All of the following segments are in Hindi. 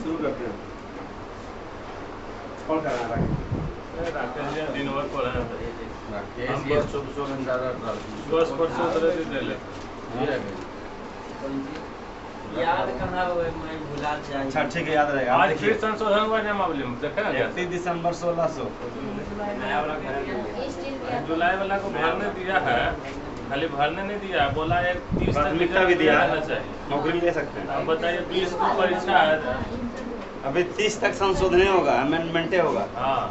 शुरू करते हैं। कौन कर रहा है? राकेश जी दिन भर पढ़ा है। राकेश ये सुबह में सारा बस परसों तरह से दे ले। याद कहाँ हुए मैं भुला जाए। अच्छा ठीक है, याद रहेगा। आज फिर संशोधन हुआ है मामले में देखा क्या? 31 दिसंबर 1600। नया वाला जुलाई वाला को भरने दिया है, खाली भरने नहीं दिया है, बोला एक 30 तक प्राथमिकता भी दिया है, चाहिए। नौकरी ले सकते हैं। अब बताइए 20 को परीक्षा है। अभी 30 तक संशोधन होगा, अमेंडमेंटे होगा। हाँ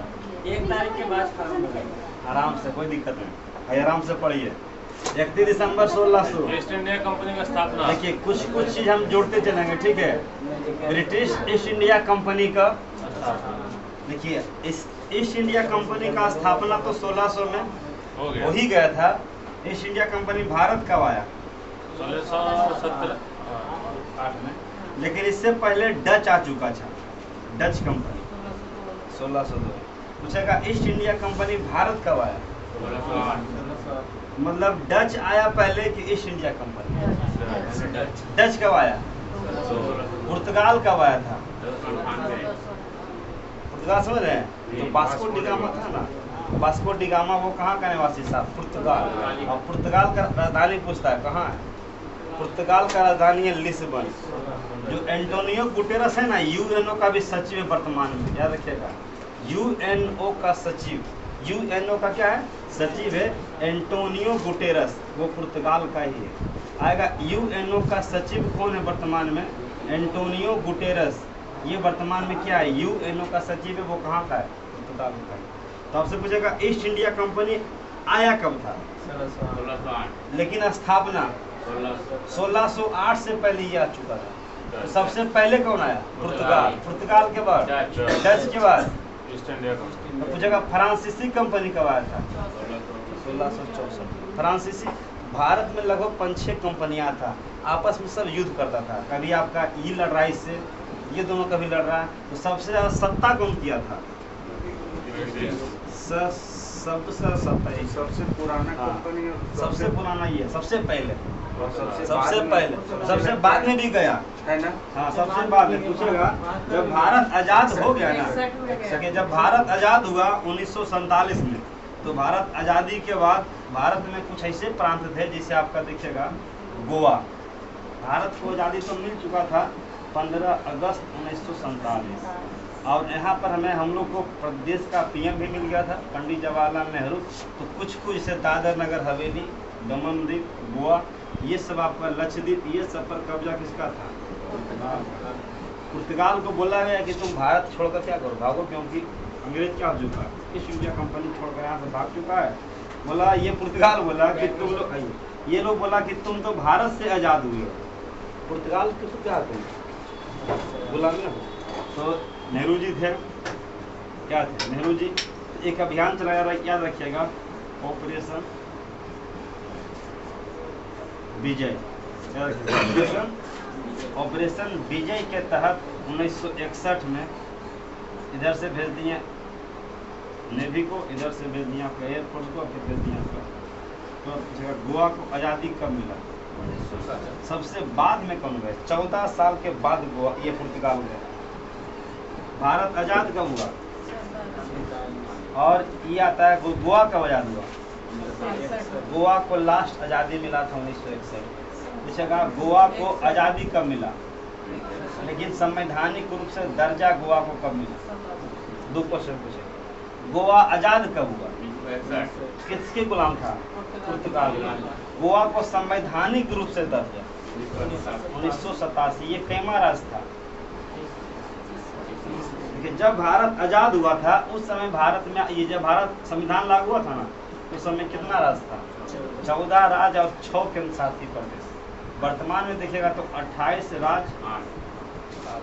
1 तारीख के बाद फॉर्म भरेगा। आराम से, कोई दिक्कत नहीं, आराम से पढ़िए। 31 दिसंबर 1600। ईस्ट इंडिया कंपनी का स्थापना। देखिए कुछ चीज हम जोड़ते चलेंगे, ठीक है। ब्रिटिश ईस्ट इंडिया कंपनी का, देखिए इस ईस्ट इंडिया कंपनी का स्थापना तो 1600 में हो गया। हो ही गया था। ईस्ट इंडिया कंपनी भारत कब आया? 1617 में। लेकिन इससे पहले डच आ चुका था, डच कंपनी 1602। पूछेगा ईस्ट इंडिया कंपनी भारत कब आया? 1608 मतलब डच आया पहले कि ईस्ट इंडिया कंपनी? डच कब आया? पुर्तगाल कब आया था? पुर्तगाल समझ रहे हैं? तो वास्को डिगामा था ना, वास्को डिगामा वो कहाँ का निवासी था? पुर्तगाल। और पुर्तगाल का राजधानी पूछता है कहाँ है? पुर्तगाल का राजधानी है लिस्बन। जो एंटोनियो गुटेरस है ना, यूएनओ का भी सचिव है वर्तमान में, याद रखिएगा। यूएनओ का सचिव, यूएनओ का क्या है? सचिव है एंटोनियो गुटेरस, वो पुर्तगाल का ही है। आएगा यूएनओ का सचिव कौन है वर्तमान में? Antonio Guterres. ये वर्तमान में क्या है? यूएनओ का सचिव है, वो कहाँ का है? पुर्तगाल का है। तो आपसे पूछेगा ईस्ट इंडिया कंपनी आया कब था? 1608 लेकिन स्थापना 1608 से पहले ये आ चुका था। तो सबसे पहले कौन आया? पुर्तगाल। पुर्तगाल के बाद डच के बाद ईस्ट इंडिया कंपनी। तो पूछेगा फ्रांसीसी कंपनी कब आया था? 1664। फ्रांसीसी, भारत में लगभग 5-6 कंपनियां था, आपस में सब युद्ध करता था। कभी आपका ये लड़ रहा है इससे, ये दोनों कभी लड़ रहा है। तो सबसे ज्यादा सत्ता कौन किया था? सबसे पुराना कंपनी सबसे पुराना ये, सबसे पहले, सबसे सबसे बाद में भी गया है ना। हाँ, सबसे बाद में पूछेगा जब भारत आजाद हो गया ना, सके जब भारत आजाद हुआ 1947 में, तो भारत आजादी के बाद भारत में कुछ ऐसे प्रांत थे जिसे आपका देखिएगा गोवा। भारत को आज़ादी तो मिल चुका था 15 अगस्त 1947, और यहाँ पर हम लोग को प्रदेश का पीएम भी मिल गया था, पंडित जवाहरलाल नेहरू। तो कुछ जैसे दादर नगर हवेली, दमन द्वीप, गोवा, ये सब आपका लक्षद्वीप, ये सब पर कब्जा किसका था? पुर्तगाल को बोला गया कि तुम भारत छोड़कर क्या करो, भागो, क्योंकि अंग्रेज क्या हो चुका है, ईस्ट इंडिया कंपनी छोड़कर यहाँ से भाग चुका है। बोला ये पुर्तगाल बोला कि तुम लोग, ये लोग बोला कि तुम तो भारत से आज़ाद हुए हो, पुर्तगाल के तो क्या तुम गुलामी हो। तो नेहरू जी थे, क्या थे नेहरू जी? एक अभियान चलाया, याद रखिएगा, ऑपरेशन विजय। ऑपरेशन विजय के तहत 1961 में इधर से भेज दिए नेवी को, इधर से भेज दिया आपका एयरफोर्स को, फिर भेज दिया आपका। तो गोवा को आज़ादी कब मिला? सबसे बाद में कौन गए? 14 साल के बाद गोवा, ये पुर्तगाल गए। भारत आज़ाद कब हुआ? और ये आता है गोवा कब आज़ाद हुआ? गोवा को लास्ट आज़ादी मिला था 1961। पूछेगा गोवा को आज़ादी कब मिला? लेकिन संवैधानिक रूप से दर्जा गोवा को कब मिला? 2 क्वेश्चन पूछेगा। गोवा आज़ाद कब हुआ? किसके गुलाम था? पुर्तगाल। गोवा को संवैधानिक रूप से दर्जा 1987। ये कैमा राज था। जब भारत आज़ाद हुआ था उस समय भारत में, ये जब भारत संविधान लागू हुआ था ना, उस समय कितना राज था? 14 राज और 6 केंद्र शासित प्रदेश। वर्तमान में देखिएगा तो 28 राज,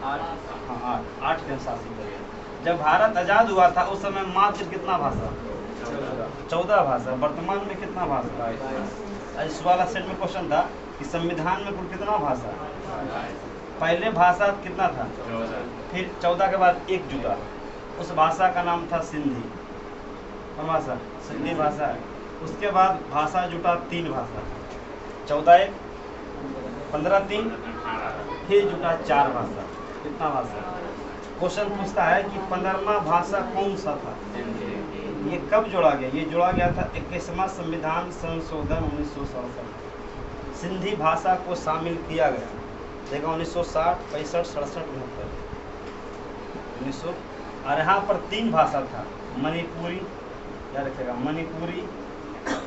8 केंद्र शासित प्रदेश। जब भारत आज़ाद हुआ था उस समय मात्र कितना भाषा? 14 भाषा। वर्तमान में कितना भाषा? इस वाला सेट में क्वेश्चन था कि संविधान में कुल कितना भाषा? पहले भाषा कितना था? 14। फिर 14 के बाद 1 जुटा, उस भाषा का नाम था सिंधी। भाषा सिंधी भाषा है। उसके बाद भाषा जुटा 3 भाषा, 14 1 15 3 फिर जुटा 4 भाषा। कितना भाषा? क्वेश्चन पूछता है कि 15वां भाषा कौन सा था? ये कब जोड़ा गया? ये जोड़ा गया था 21वां संविधान संशोधन 1967। सिंधी भाषा को शामिल किया गया, देखा 1960, 65, 67, 69, 1900। और यहाँ पर 3 भाषा था, मणिपुरी, क्या रखेगा, मणिपुरी,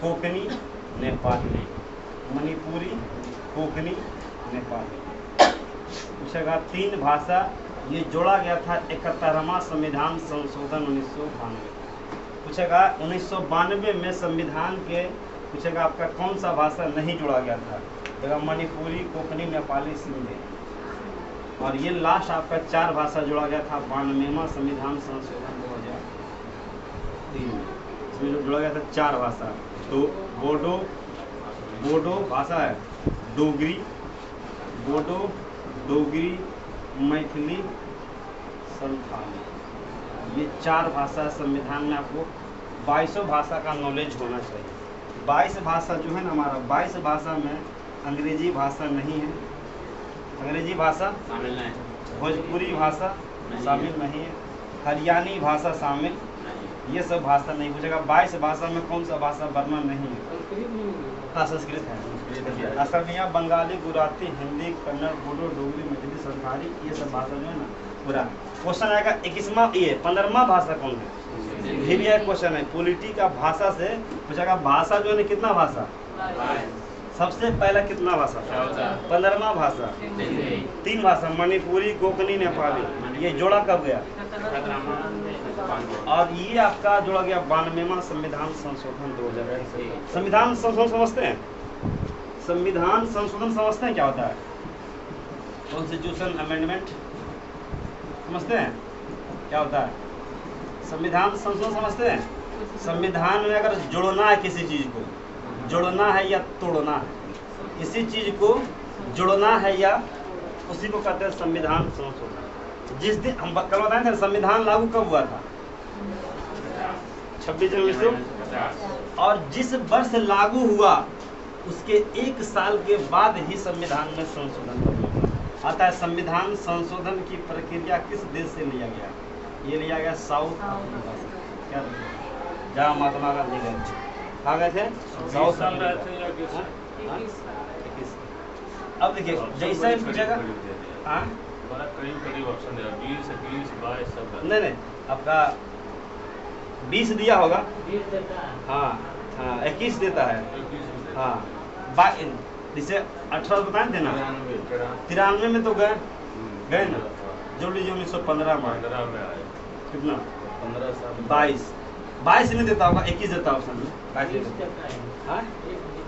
कोंकणी, नेपाली। मणिपुरी, कोंकणी, नेपाली पूछेगा 3 भाषा। ये जोड़ा गया था 71वां संविधान संशोधन 1992। पूछेगा 1992 में संविधान के पूछेगा आपका कौन सा भाषा नहीं जोड़ा गया था? देखा मणिपुरी, कोंकणी, नेपाली, सिंधी। और ये लास्ट आपका 4 भाषा जोड़ा गया था 92वां संविधान संशोधन 2003 में। इसमें जो जोड़ा गया था 4 भाषा, तो बोडो भाषा है, डोगरी, बोडो, डोगरी, मैथिली, संथाली। ये 4 भाषा संविधान में आपको 22 भाषा का नॉलेज होना चाहिए। 22 भाषा जो है ना हमारा, 22 भाषा में अंग्रेजी भाषा नहीं है, अंग्रेजी भाषा शामिल नहीं, भोजपुरी भाषा शामिल नहीं है, हरियाणी भाषा शामिल, ये सब भाषा नहीं पूछेगा। 22 भाषा में कौन सा भाषा वर्णन नहीं है? हाँ, संस्कृत है, असमिया, बंगाली, गुजराती, हिंदी, कन्नड़, बोडो, डोगरी, मैथिली, संथाली, ये सब भाषा जो है ना पूरा। क्वेश्चन आएगा 21वां, ये 15वां भाषा कौन है? ये भी एक क्वेश्चन है, पॉलिटी का भाषा से पूछेगा। भाषा जो है ना कितना भाषा? सबसे पहला कितना भाषा? 15वां भाषा। 3 भाषा, मणिपुरी, कोंकणी, नेपाली। ये जोड़ा कब गया? और ये आपका जोड़ा गया 92वां संविधान संशोधन 2000। संविधान संशोधन समझते हैं? संविधान संशोधन समझते हैं क्या होता है? कॉन्स्टिट्यूशन अमेंडमेंट समझते हैं क्या होता है? संविधान संशोधन समझते हैं? संविधान में अगर जोड़ना है, किसी चीज को जोड़ना है या तोड़ना है, किसी चीज को जोड़ना है या उसी को कहते हैं संविधान संशोधन। जिस दिन हम कल बताए थे संविधान लागू कब हुआ था? 26 जनवरी 1950। और जिस वर्ष लागू हुआ उसके 1 साल के बाद ही संविधान में संशोधन आता है। संविधान संशोधन की प्रक्रिया किस देश से लिया गया? ये लिया गया साउथ अफ्रीका से। क्या जहाँ महात्मा गांधी गए थे, कहाँ गए थे? South Africa. अब देखिए जैसा ही पूछेगा, हाँ करीब ऑप्शन है 20, 21, 22 सब। नहीं आपका 20 दिया होगा, 20 देता है। हाँ 21 देता है, 21 हाँ जैसे 18 बताए थे ना, 93 में तो गए ना, जोड़ लीजिए 1915 में 15 में आए। कितना? 15 साल 22 नहीं देता होगा, 21 देता ऑप्शन में। 20 देता है। हाँ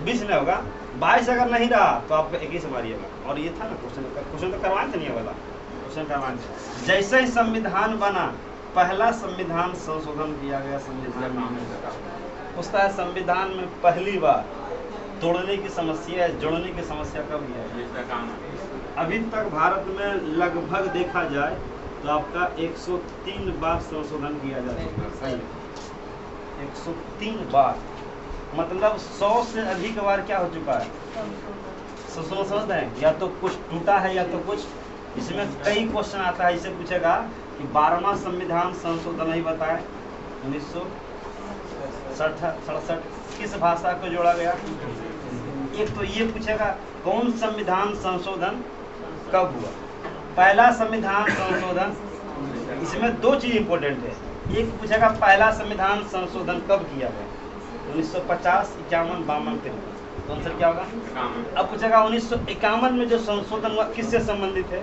20 नहीं होगा, 22 अगर नहीं रहा तो आपका 21 मारिएगा। और ये था ना क्वेश्चन तो करवाए थे नहीं वाला क्वेश्चन करवाए थे। जैसे ही संविधान बना, पहला संविधान संशोधन किया गया संविधान में। उसका है संविधान में पहली बार तोड़ने की समस्या, जोड़ने की समस्या कब किया? अभी तक भारत में लगभग देखा जाए तो आपका 103 बार संशोधन किया जा चुका है। 103 बार मतलब 100 से अधिक बार क्या हो चुका है? समझते हैं? या तो कुछ टूटा है या तो कुछ। इसमें कई क्वेश्चन आता है, इसे पूछेगा कि 12वां संविधान संशोधन ही बताए 1967 किस भाषा को जोड़ा गया। एक तो ये पूछेगा कौन संविधान संशोधन कब हुआ। पहला संविधान संशोधन, इसमें 2 चीज इंपॉर्टेंट है। एक पूछेगा पहला संविधान संशोधन कब किया गया, 1950, 51, 52, 53। आंसर क्या होगा? अब पूछेगा 1951 में जो संशोधन हुआ किससे संबंधित है,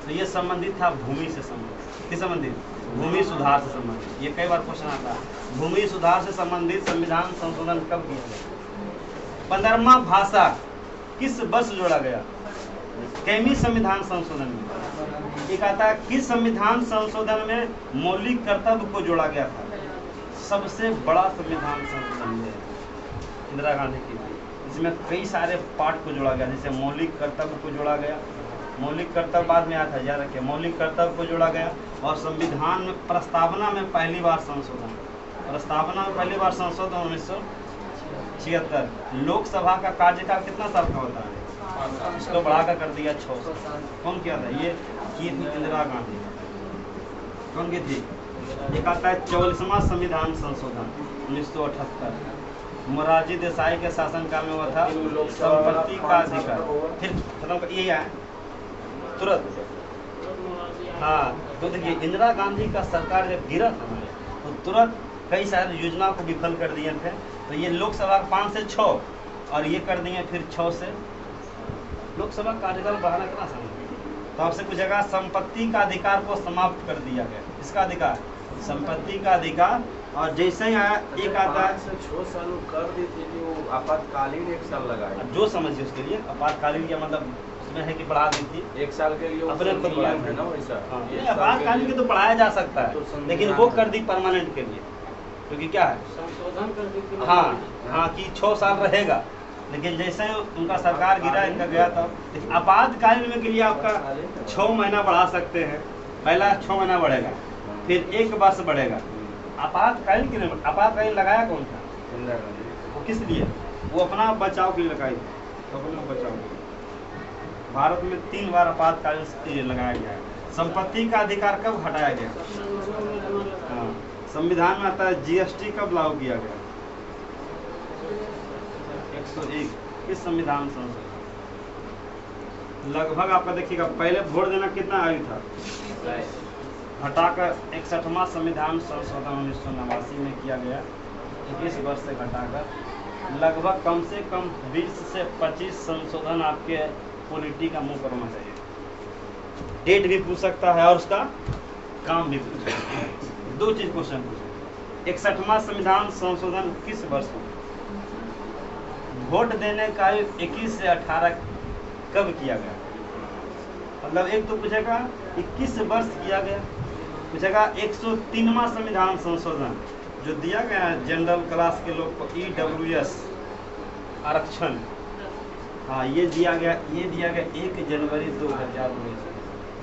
तो ये संबंधित था भूमि से संबंधित। किस संबंधित? भूमि सुधार से संबंधित। ये कई बार क्वेश्चन आता है, भूमि सुधार से संबंधित संविधान संशोधन कब किया गया। 15वां भाषा किस वर्ष जोड़ा गया, कैमी संविधान संशोधन में। एक आता है किस संविधान संशोधन में मौलिक कर्तव्य को जोड़ा गया था। सबसे बड़ा संविधान संशोधन है इंदिरा गांधी की, इसमें कई सारे पार्ट को जोड़ा गया। जैसे मौलिक कर्तव्य को जोड़ा गया, मौलिक कर्तव्य बाद में आता है, याद रखिए, मौलिक कर्तव्य को जोड़ा गया। और संविधान में प्रस्तावना में पहली बार संशोधन, प्रस्तावना में पहली बार संशोधन 1976। लोकसभा का कार्यकाल कितना साल का होता है? इसको बढ़ाकर कर दिया 6 साल। कौन किया था ये? की थी इंदिरा गांधी। कौन की थी? एक आता है 44वां संविधान संशोधन 1978। मोरारजी देसाई के शासनकाल में हुआ था संपत्ति का अधिकार। फिर खत्म कर ये है तुरंत। हाँ तो देखिए इंदिरा गांधी का सरकार जब गिरा था ना तो तुरंत कई सारी योजना को विफल कर दिए थे। तो ये लोकसभा 5 से 6 और ये कर दिए फिर 6 से। लोकसभा कार्यकाल बढ़ाना कितना समय? तो आपसे पूछेगा संपत्ति का अधिकार को समाप्त कर दिया गया। इसका अधिकार संपत्ति का अधिकार। और जैसे ही आया एक आता है 6 साल कर दी थी कि वो आपातकालीन 1 साल लगाया। जो समझिए उसके लिए आपातकालीन का मतलब उसमें है कि बढ़ा दी थी 1 साल के लिए अपने खुद बढ़ाया है ना वैसा। हाँ, आपातकालीन के तो बढ़ाया जा सकता है तो लेकिन वो कर दी परमानेंट के लिए। क्योंकि क्या है संशोधन कर दी। हाँ कि 6 साल रहेगा। लेकिन जैसे ही उनका सरकार गिरा इनका गया था आपातकालीन में के लिए आपका 6 महीना बढ़ा सकते हैं। पहला 6 महीना बढ़ेगा फिर 1 वर्ष बढ़ेगा। आपातकालीन के लिए आपातकालीन लगाया कौन था? इंदिरा गांधी। वो किस लिए? वो अपना बचाव के लिए लगाई थी। अपना बचाव के लिए। भारत में 3 बार आपातकालीन के लिए लगाया गया है। संपत्ति का अधिकार कब हटाया गया? हाँ संविधान में आता है जीएसटी कब लागू किया गया? 101 किस संविधान संशोधन? लगभग आपका देखिएगा पहले वोट देना कितना आयु था? घटाकर 61वां संविधान संशोधन 1989 में किया गया। 21 वर्ष से घटाकर लगभग कम से कम 20 से 25 संशोधन आपके पॉलिटी का मुंह पर होना चाहिए। डेट भी पूछ सकता है और उसका काम भी पूछ सकता है। 2 चीज क्वेश्चन पूछे। 61वां संविधान संशोधन किस वर्ष में? वोट देने का आयु 21 से 18 कब किया गया? मतलब एक तो पूछेगा 21 वर्ष किया गया। पूछेगा 103वां संविधान संशोधन जो दिया गया है जनरल क्लास के लोग को EWS आरक्षण। हाँ ये दिया गया 1 जनवरी 2019।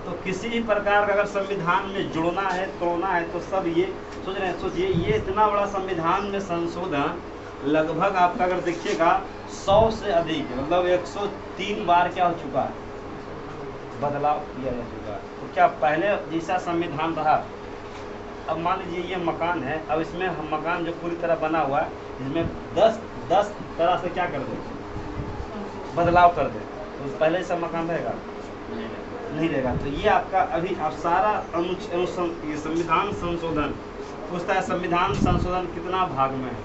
तो किसी भी प्रकार का अगर संविधान में जुड़ना है तोड़ना है तो सब ये सोच रहे हैं। सोचिए ये इतना बड़ा संविधान में संशोधन लगभग आपका अगर देखिएगा 100 से अधिक मतलब 103 बार क्या हो चुका है? बदलाव किया जा चुका है। तो क्या पहले जैसा संविधान रहा? अब मान लीजिए ये मकान है। अब इसमें हम मकान जो पूरी तरह बना हुआ है इसमें 10 तरह से क्या कर दे? बदलाव कर दे। तो पहले ऐसा मकान रहेगा? नहीं रहेगा। तो ये आपका अभी आप सारा ये संविधान संशोधन पूछता है। संविधान संशोधन कितना भाग में है?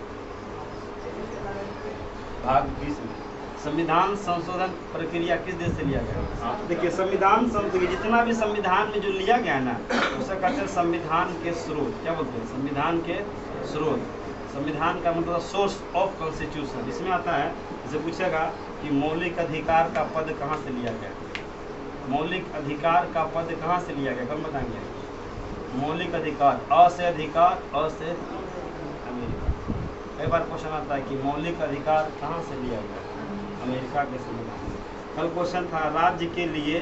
भाग 20 में। संविधान संशोधन प्रक्रिया किस देश से लिया गया? देखिए संविधान संशोधन जितना भी संविधान में जो लिया गया है ना उसे कहते हैं संविधान के स्रोत। क्या बोलते हैं? संविधान के स्रोत। संविधान का मतलब सोर्स ऑफ कॉन्स्टिट्यूशन। इसमें आता है जैसे पूछेगा कि मौलिक अधिकार का पद कहाँ से लिया गया? मौलिक अधिकार का पद कहाँ से लिया गया? कौन बताएंगे? मौलिक अधिकार अ से अधिकार अ से अमेरिका। कई बार क्वेश्चन आता है कि मौलिक अधिकार कहाँ से लिया गया? अमेरिका के संविधान। कल क्वेश्चन था राज्य के लिए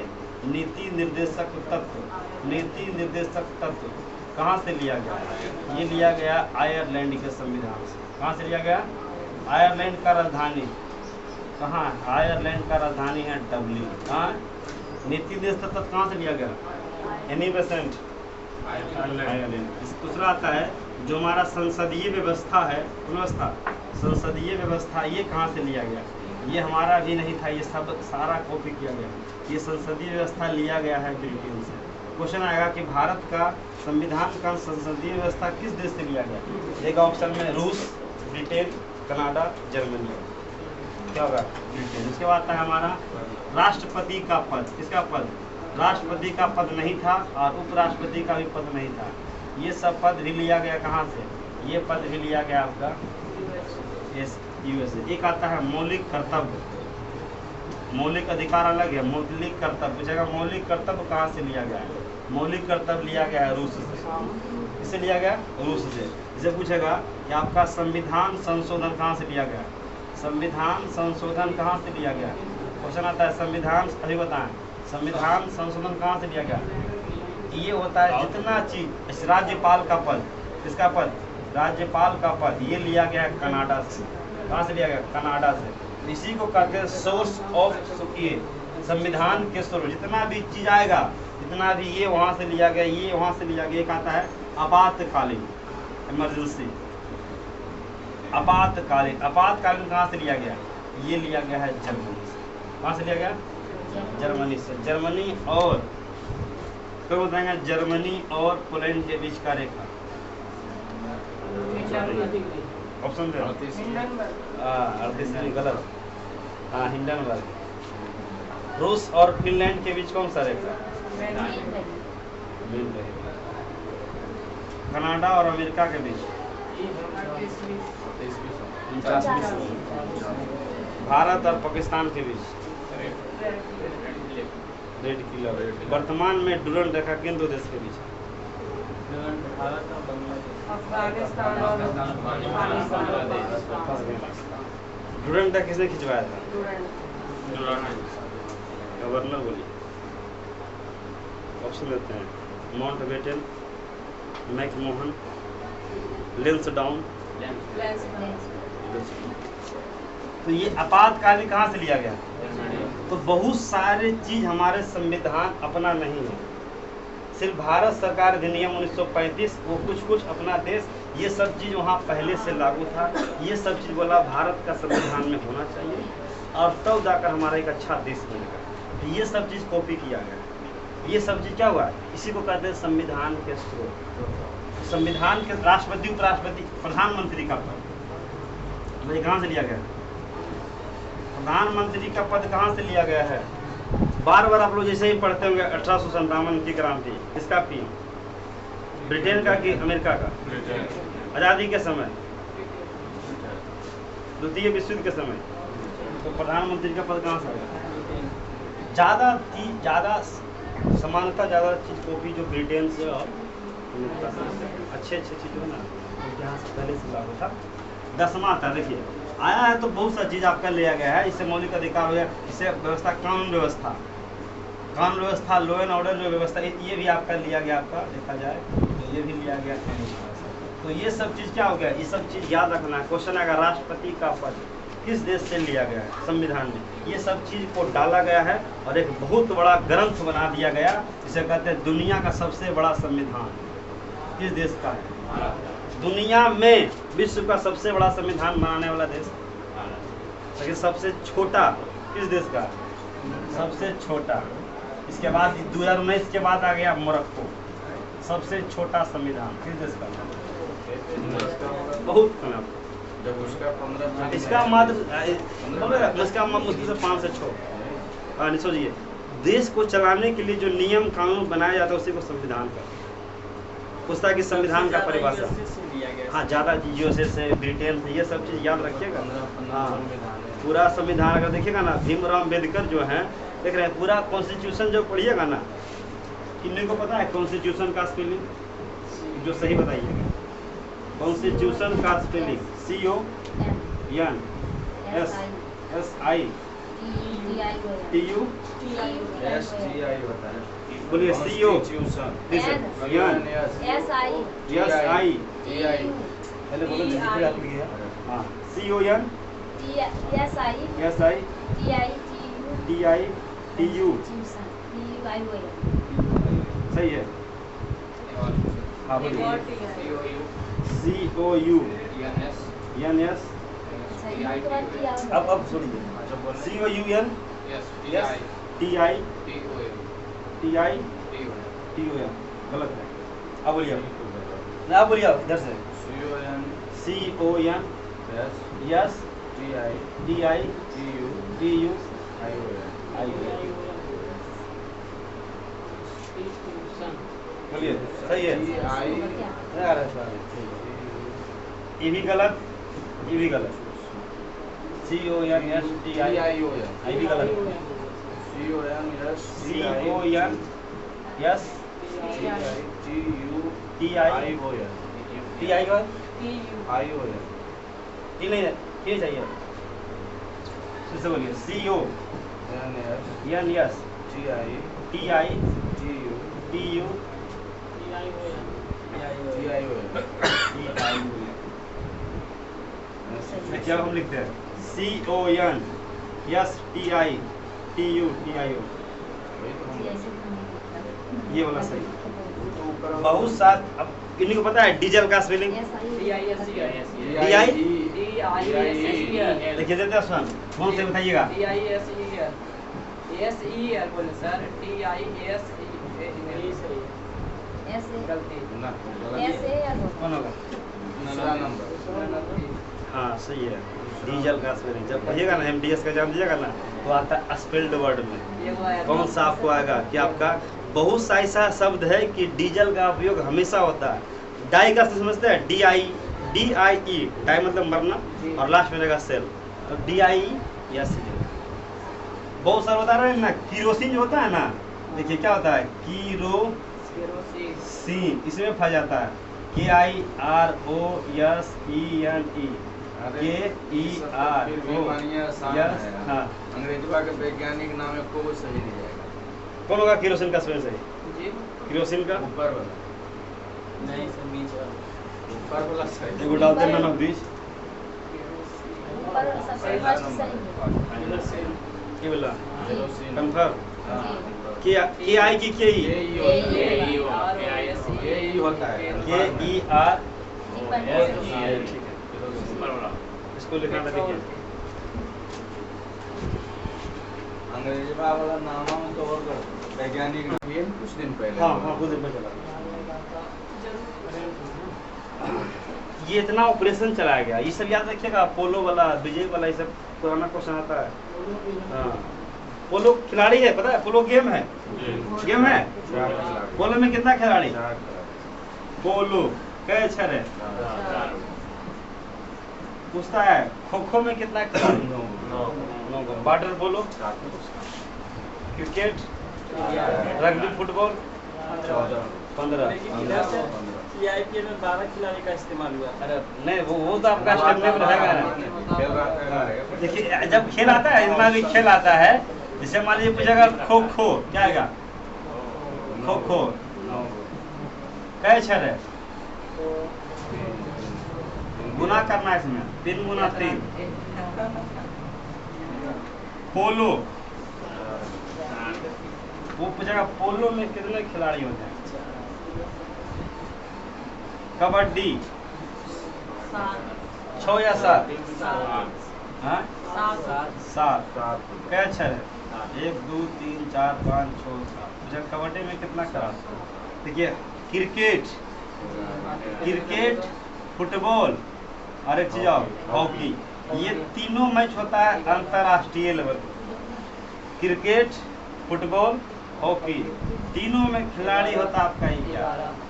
नीति निर्देशक तत्व। नीति निर्देशक तत्व कहाँ से लिया गया? ये लिया गया आयरलैंड के संविधान से। कहाँ से लिया गया? आयरलैंड का राजधानी कहाँ है? आयरलैंड का राजधानी है डब्लिन। कहाँ? नीति निर्देशक तत्व कहाँ से लिया गया? Annie Besant Ireland. दूसरा आता है जो हमारा संसदीय व्यवस्था है व्यवस्था संसदीय व्यवस्था ये कहाँ से लिया गया? ये हमारा भी नहीं था। ये सब सारा कॉपी किया गया। ये संसदीय व्यवस्था लिया गया है ब्रिटेन से। क्वेश्चन आएगा कि भारत का संविधान का संसदीय व्यवस्था किस देश से लिया गया? एक ऑप्शन में रूस, ब्रिटेन, कनाडा, जर्मनी। क्या होगा? ब्रिटेन। इसके बाद आता है हमारा राष्ट्रपति का पद। किसका पद? राष्ट्रपति का पद नहीं था और उपराष्ट्रपति का भी पद नहीं था। ये सब पद भी लिया गया कहाँ से? ये पद भी लिया गया आपका यूएसए। एक आता है मौलिक कर्तव्य। मौलिक अधिकार अलग है, मौलिक कर्तव्य पूछेगा। मौलिक कर्तव्य कहाँ से लिया गया है? मौलिक कर्तव्य लिया गया है रूस से। इससे लिया गया रूस से। इसे पूछेगा कि आपका संविधान संशोधन कहाँ से लिया गया? संविधान संशोधन कहाँ से लिया गया? क्वेश्चन आता है संविधान अभी बताएं संविधान संशोधन कहाँ से लिया गया? ये होता है जितना चीज राज्यपाल का पद। किसका पद? राज्यपाल का पद। ये लिया गया कनाडा से। कहाँ से लिया गया? कनाडा से। इसी को कहते हैं सोर्स ऑफ ये संविधान के स्रोत। जितना भी चीज आएगा, जितना भी ये वहां से लिया गया, ये वहां से लिया गया, कहता है आपातकालीन, इमरजेंसी। आपातकालीन, आपातकालीन कहाँ से लिया गया? ये लिया गया है जर्मनी से। कहाँ से लिया गया? जर्मनी से। जर्मनी और तो बताएंगे जर्मनी और पोलैंड के बीच का रेखा। ऑप्शन दे। 38 गलत। हाँ, हिंडनबर्ग। रूस और फिनलैंड के बीच कौन सा रेखा? कनाडा और अमेरिका के बीच 49। भारत और पाकिस्तान के बीच रेड किलर। वर्तमान में डुरंड रेखा किन दो देश के बीच? डुरंड रेखा किसने खिंचवाया था? गवर्नर बोलिए। ऑप्शन देते हैं माउंटबेटन, मैकमोहन, लेंसडाउन। तो ये आपातकालीन कहाँ से लिया गया? तो बहुत सारे चीज हमारे संविधान अपना नहीं है। सिर्फ भारत सरकार अधिनियम 1935 वो कुछ अपना देश, ये सब चीज वहाँ पहले से लागू था। ये सब चीज बोला भारत का संविधान में होना चाहिए और तब जाकर हमारा एक अच्छा देश बनेगा। तो ये सब चीज कॉपी किया गया। ये सब चीज क्या हुआ? इसी को कहते हैं संविधान के स्रोत। संविधान के राष्ट्रपति, उपराष्ट्रपति, प्रधानमंत्री का पद ये कहाँ से लिया गया? प्रधानमंत्री का पद कहाँ से लिया गया है? बार बार आप लोग जैसे ही पढ़ते होंगे 1857 की क्रांति किसका पी? ब्रिटेन का कि अमेरिका का? आजादी के समय, द्वितीय विश्व युद्ध के समय। तो प्रधानमंत्री का पद कहाँ से आया? ज़्यादा समानता, ज़्यादा चीज कॉपी जो ब्रिटेन से और अमेरिका से अच्छे चीज जो है ना, इतिहास पहले से लागू था। 10वां आता देखिए, आया है तो बहुत सा चीज़ आपका लिया गया है। इससे मौलिक अधिकार हो गया, इससे व्यवस्था, कानून व्यवस्था, लॉ एंड ऑर्डर जो व्यवस्था, ये भी आपका लिया गया। आपका देखा जाए तो ये भी लिया गया। तो ये सब चीज़ क्या हो गया? ये सब चीज़ याद रखना है। क्वेश्चन आएगा राष्ट्रपति का पद किस देश से लिया गया है संविधान में? ये सब चीज़ को डाला गया है और एक बहुत बड़ा ग्रंथ बना दिया गया, जिसे कहते हैं दुनिया का सबसे बड़ा संविधान किस देश का है? दुनिया में विश्व का सबसे बड़ा संविधान बनाने वाला देश। लेकिन सबसे छोटा किस देश का? सबसे छोटा। इसके बाद 2019 के बाद आ गया मोरक्को। सबसे छोटा संविधान किस देश का? बहुत कम। जब उसका 15 इसका मात्र इसका मुश्किल से 5 से 6। सोचिए, देश को चलाने के लिए जो नियम कानून बनाया जाता है उसी को संविधान का पुस्तक की संविधान का परिभाषा। हाँ, ज़्यादा यूएसए से, ब्रिटेन से, ये सब चीज़ याद रखिएगा। हाँ, पूरा संविधान अगर देखिएगा ना, भीमराव अम्बेडकर जो हैं, देख रहे हैं, पूरा कॉन्स्टिट्यूशन जो पढ़िएगा ना, किन्हीं को पता है कॉन्स्टिट्यूशन का स्पेलिंग? जो सही बताइएगा। कॉन्स्टिट्यूशन का स्पेलिंग CONSTITU होता है। बोलिए CO पहले बोलो जिसको आप लिखिए। हाँ, CONSITITU सही है। हाँ बोलिए COUNS। अब सुनिए COUNTITITUM गलत है। अब बोलिए, आप बोलिए इधर से। CONSTITITU बोलिए सही है। ये भी गलत, ये भी गलत। CONSTI ये भी गलत। CONSTITI नहीं है, ये चाहिए। फिर से बोलिए CONSTITU क्या हम लिखते हैं? CON STITU ये वाला सही। बहुत सात अब इन्हीं को पता है डीजल का स्पेलिंग देखिए देते हैं सुन कौन से बताइएगा कौन होगा हाँ सही है डीजल का स्पेलिंग जब कहिएगा ना MDS का एग्जाम दीजिएगा ना तो आता है स्पेल्ड वर्ड में कौन सा आपको आएगा कि आपका बहुत सा ऐसा शब्द है कि डीजल का उपयोग हमेशा होता है डाई का समझते हैं DIE डाई मतलब मरना और लास्ट में रहेगा सेल तो DIE या सील बहुत सारा बता रहे हैं ना किरोसिन जो होता है ना देखिए क्या होता है किरोसिन इसमें फंस जाता है KIROSENE KEROS हाँ अंग्रेजवा के वैज्ञानिक नाम है को सही नहीं जाएगा कौन होगा किरोसिन का स्पेलिंग सही किरोसिन का ऊपर वाला नहीं सर बीच वाला ऊपर वाला सही एगो डालते हैं ना बीच ये बोला कंफर्म KI की KE होता है KER ठीक है इसको लिखना था देखिए अंग्रेजवा वाला नाम में तो और वैज्ञानिक ये कुछ दिन पहले हाँ कुछ दिन पहले चला ये इतना ऑपरेशन चलाया गया ये सब याद रखिएगा पोलो वाला विजय वाला ये सब पुराना क्वेश्चन आता है हाँ पोलो खिलाड़ी है पता है पोलो गेम है पोलो में कितना खिलाड़ी पोलो कै छर है पूछता है खो खो में कितना खिलाड़ी water polo cricket rugby football 15 CIPL में 12 खिलाड़ी का इस्तेमाल हुआ अरे नहीं वो तो आपका स्टेट में रहेगा ना खेल रहा है देखिए जब खेल आता है इतना भी खेल आता है जैसे मान लीजिए पूछेगा खो खो क्या आएगा खो खो कै छर है गुना करना है इसमें 3 गुना 3 पोलो वो पूछेगा पोलो में कितने खिलाड़ी होते हैं कबड्डी 6 या 7 हाँ 7 कै छर है 1 2 3 4 5 6 7 जब कबड्डी में कितना खिलाड़ी देखिए क्रिकेट फुटबॉल और एक चीज और हॉकी ये तीनों मैच होता है अंतर्राष्ट्रीय लेवल क्रिकेट फुटबॉल हॉकी तीनों में खिलाड़ी होता है आपका 11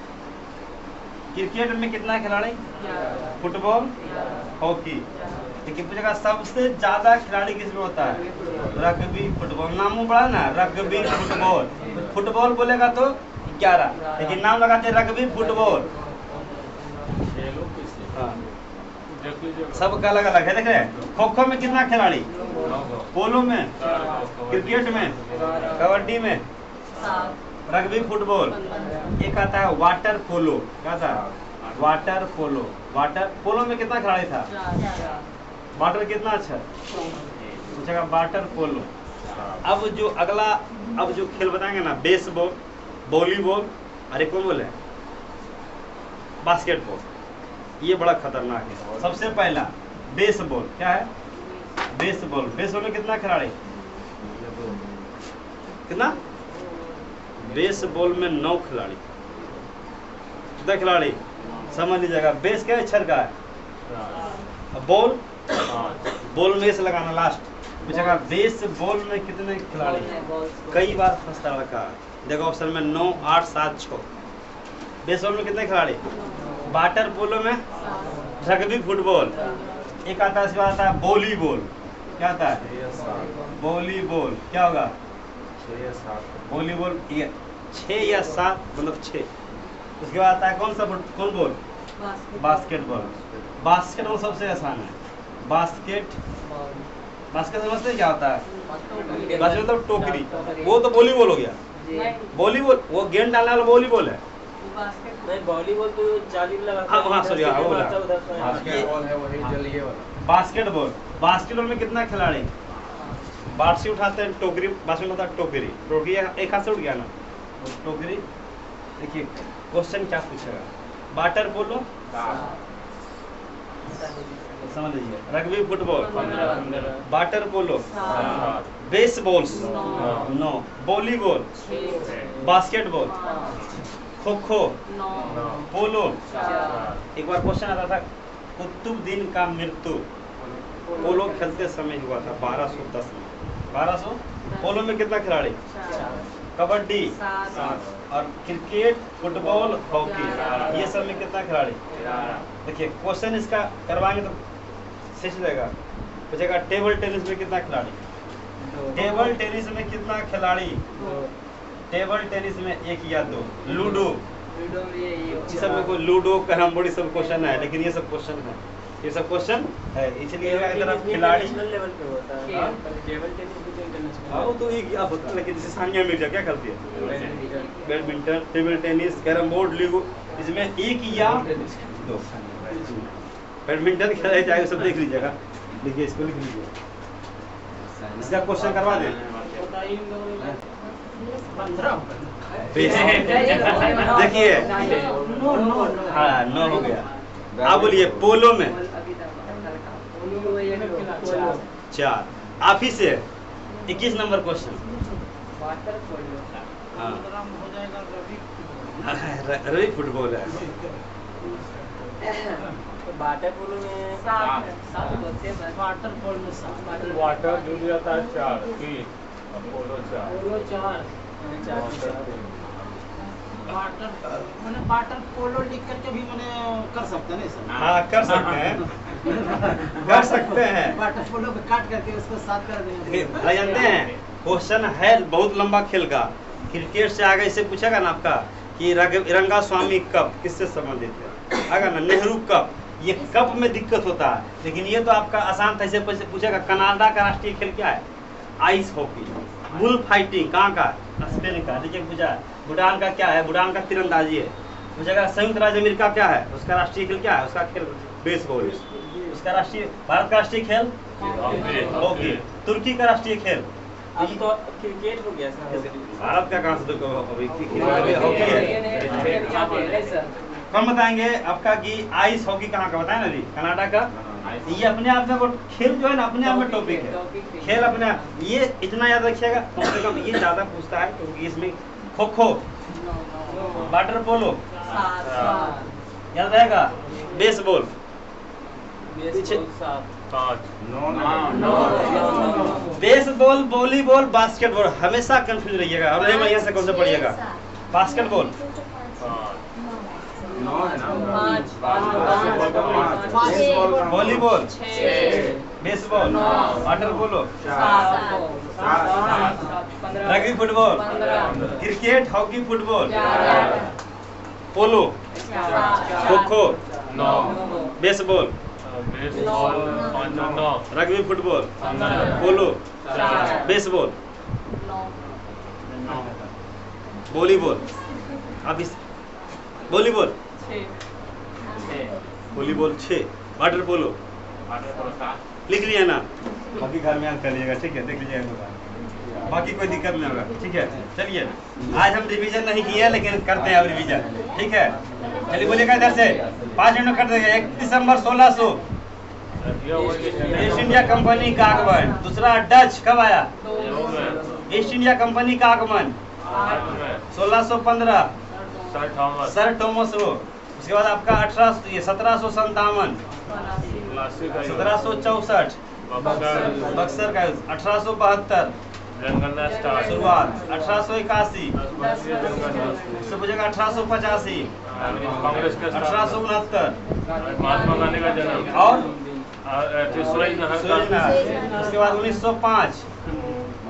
क्रिकेट में कितना खिलाड़ी फुटबॉल हॉकी लेकिन पूछेगा सबसे ज्यादा खिलाड़ी किसमें होता है रग्बी फुटबॉल नाम बड़ा ना रग्बी फुटबॉल बोलेगा तो 11 लेकिन नाम लगाते हैं रग्बी फुटबॉल हाँ सबका अलग अलग है देख रहे हैं खो खो में कितना खिलाड़ी पोलो में क्रिकेट में कबड्डी में रग्बी फुटबॉल एक आता है वाटर पोलो क्या था वाटर पोलो में कितना खिलाड़ी था वाटर कितना अच्छा पूछेगा वाटर पोलो अब जो अगला अब जो खेल बताएंगे ना बेसबॉल वॉलीबॉल अरे कौन बोले बास्केटबॉल ये बड़ा खतरनाक है सबसे पहला बेसबॉल क्या है बेसबॉल में कितना खिलाड़ी कितना बेसबॉल में 9 खिलाड़ी कितना खिलाड़ी समझ लीजिएगा बेस क्या अक्षर का है बॉल में से लगाना लास्ट पूछेगा बेसबॉल में कितने खिलाड़ी कई बार फंसता रखा देखो ऑप्शन में 9 8 7 6 बेसबॉल में कितने खिलाड़ी वाटर पोलो में रग्बी फुटबॉल एक आता है इसके बाद आता है वॉलीबॉल क्या आता है वॉलीबॉल क्या होगा 6 या 7 वॉलीबॉल 6 या 7 मतलब 6 उसके बाद आता है कौन बॉल बास्केटबॉल सबसे आसान है बास्केट समझते हैं क्या होता है बास्केट मतलब टोकरी वो तो वॉलीबॉल हो गया वॉलीबॉल वो गेंद डालने वाला वॉलीबॉल है नहीं वॉलीबॉल तो जाली में लगा हाँ सॉरी हाँ वो बास्केटबॉल है वही जलीय वाला बास्केटबॉल में कितना खिलाड़ी बारसी उठाते हैं टोकरी, बारसी उठाता है टोकरी, टोकरी एक हाथ से उठ गया ना, टोकरी। देखिए क्वेश्चन क्या पूछेगा, वाटर पोलो समझ लीजिए, rugby football, water polo, baseball no, volleyball, basketball, kho kho, पोलो। एक बार क्वेश्चन आता था कुतुबुद्दीन का मृत्यु पोलो खेलते समय हुआ था 1210 में। 1200 पोलो में कितना खिलाड़ी, कबड्डी और क्रिकेट, फुटबॉल, हॉकी, ये सब में कितना खिलाड़ी। देखिए क्वेश्चन इसका करवाएंगे तो सीख जाएगा। पूछेगा टेबल टेनिस में कितना खिलाड़ी, टेबल टेनिस में कितना खिलाड़ी, टेबल टेनिस में एक या दो, लूडो, ये सब में कोई लूडो कैरम बोर्ड सब क्वेश्चन है, लेकिन ये सब क्वेश्चन है, ये सब क्वेश्चन है, इसलिए अगर आप खिलाड़ी लेवल पे होता है, टेबल टेनिस भी तो इंटरनेशनल। हाँ वो तो एक आप होता है, लेकिन जैसे सानिया मिर्जा क्या करती है, badminton, table tennis, carrom board, LIGO, इसमें एक या दो। बैडमिंटन खेला जाएगा, सब देख लीजिएगा, देखिए इसको लिख लीजिए, इसका क्वेश्चन करवा दें। देखिए हाँ 9 हो गया। आप बोलिए पोलो में 4, आप ही से 21 नंबर क्वेश्चन। हाँ रवि फुटबॉल है, वाटर पोलो में 7 वाटर पोलो में 7 वाटर जुड़ जाता है 4, 3, पोलो 4। वाटर पोलो लिख करके भी मैंने कर सकते हैं सर। हाँ कर सकते हैं, कर सकते हैं। वाटर पोलो को काट करके उसको साफ कर देंगे। भाई जानते हैं क्वेश्चन है बहुत लंबा खेल का, क्रिकेट से आगे इसे पूछेगा ना आपका कि रंगा स्वामी कप किससे संबंधित है, अगर ना नेहरू कप, ये कप में दिक्कत होता है, लेकिन ये तो आपका आसान था। इसे पूछेगा कनाडा का राष्ट्रीय खेल क्या है, आइस हॉकी, बुल फाइटिंग कहाँ का, स्पेन का। देखिए पूछा भूटान का क्या है, भूटान का तीरंदाजी है। पूछेगा संयुक्त राज्य अमेरिका क्या है, उसका राष्ट्रीय खेल क्या है, उसका खेल बेसबॉल है। उसका राष्ट्रीय, भारत का राष्ट्रीय खेल हॉकी, तुर्की का राष्ट्रीय खेल अब तो क्रिकेट हो गया सर। भारत का कहाँ से हॉकी है। कम बताएंगे आपका कि आइस हॉकी कहाँ का बताए ना अभी, कनाडा का। ये अपने आप में वो खेल जो है ना अपने आप में टॉपिक है, खेल अपने आप। ये इतना याद रखिएगा, कम से कम ये ज्यादा पूछता है क्योंकि इसमें खो खो, वाटर पोलो याद रहेगा, बेसबॉल, बेसबॉल, वॉलीबॉल, बास्केटबॉल, हमेशा कंफ्यूज रहिएगा। अब यहाँ से कौन सा पढ़िएगा, basketball, volleyball, baseball, water polo, rugby football, cricket, hockey, football, polo, kho kho, baseball, rugby football, polo, baseball, volleyball, अब इस वॉलीबॉल, वॉलीबॉल 6, वाटर पोलो लिख लिया ना, बाकी घर में याद कर लीजिएगा, ठीक है, देख लीजिएगा, बाकी कोई दिक्कत नहीं होगा, ठीक है। चलिए आज हम रिवीजन नहीं किए लेकिन करते हैं अब रिवीजन, ठीक है। चलिए बोलिएगा इधर से 5 मिनट कर देंगे। 31 दिसंबर 1600 ईस्ट इंडिया कंपनी का आगमन। दूसरा डच कब आया, ईस्ट इंडिया कंपनी का आगमन 1615 सर थॉमस रो। उसके बाद आपका 1757 1764 बक्सर का 1872 शुरुआत 1881 से पूछेगा 1885 1869 महात्मा गांधी का जन्म और सूरज नहर उसके बाद 1905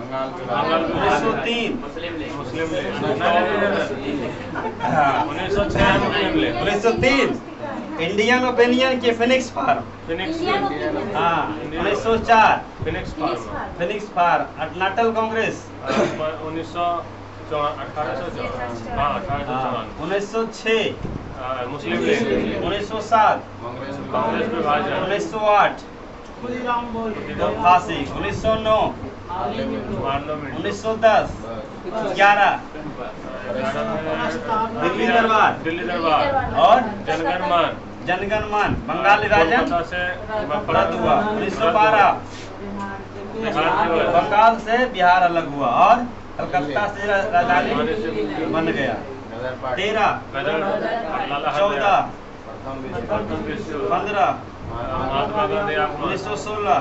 1903 मुस्लिम लीग 1903 इंडियन ओपिनियन के फिनिक्स फार्म, हाँ 1904 फिनिक्स फार्म अटलांटल कांग्रेस 1906 मुस्लिम लीग 1907 कांग्रेस विभाजन 1908 फांसी 1909 पार्लियामेंट 1910 11 दिल्ली दरबार दिल्ली दरबार और जनगण मन बंगाल विभाजन कोलकाता से रद्द हुआ। 1912 बंगाल से बिहार अलग हुआ और कलकत्ता से राजधानी बन गया। 13 14 15 1916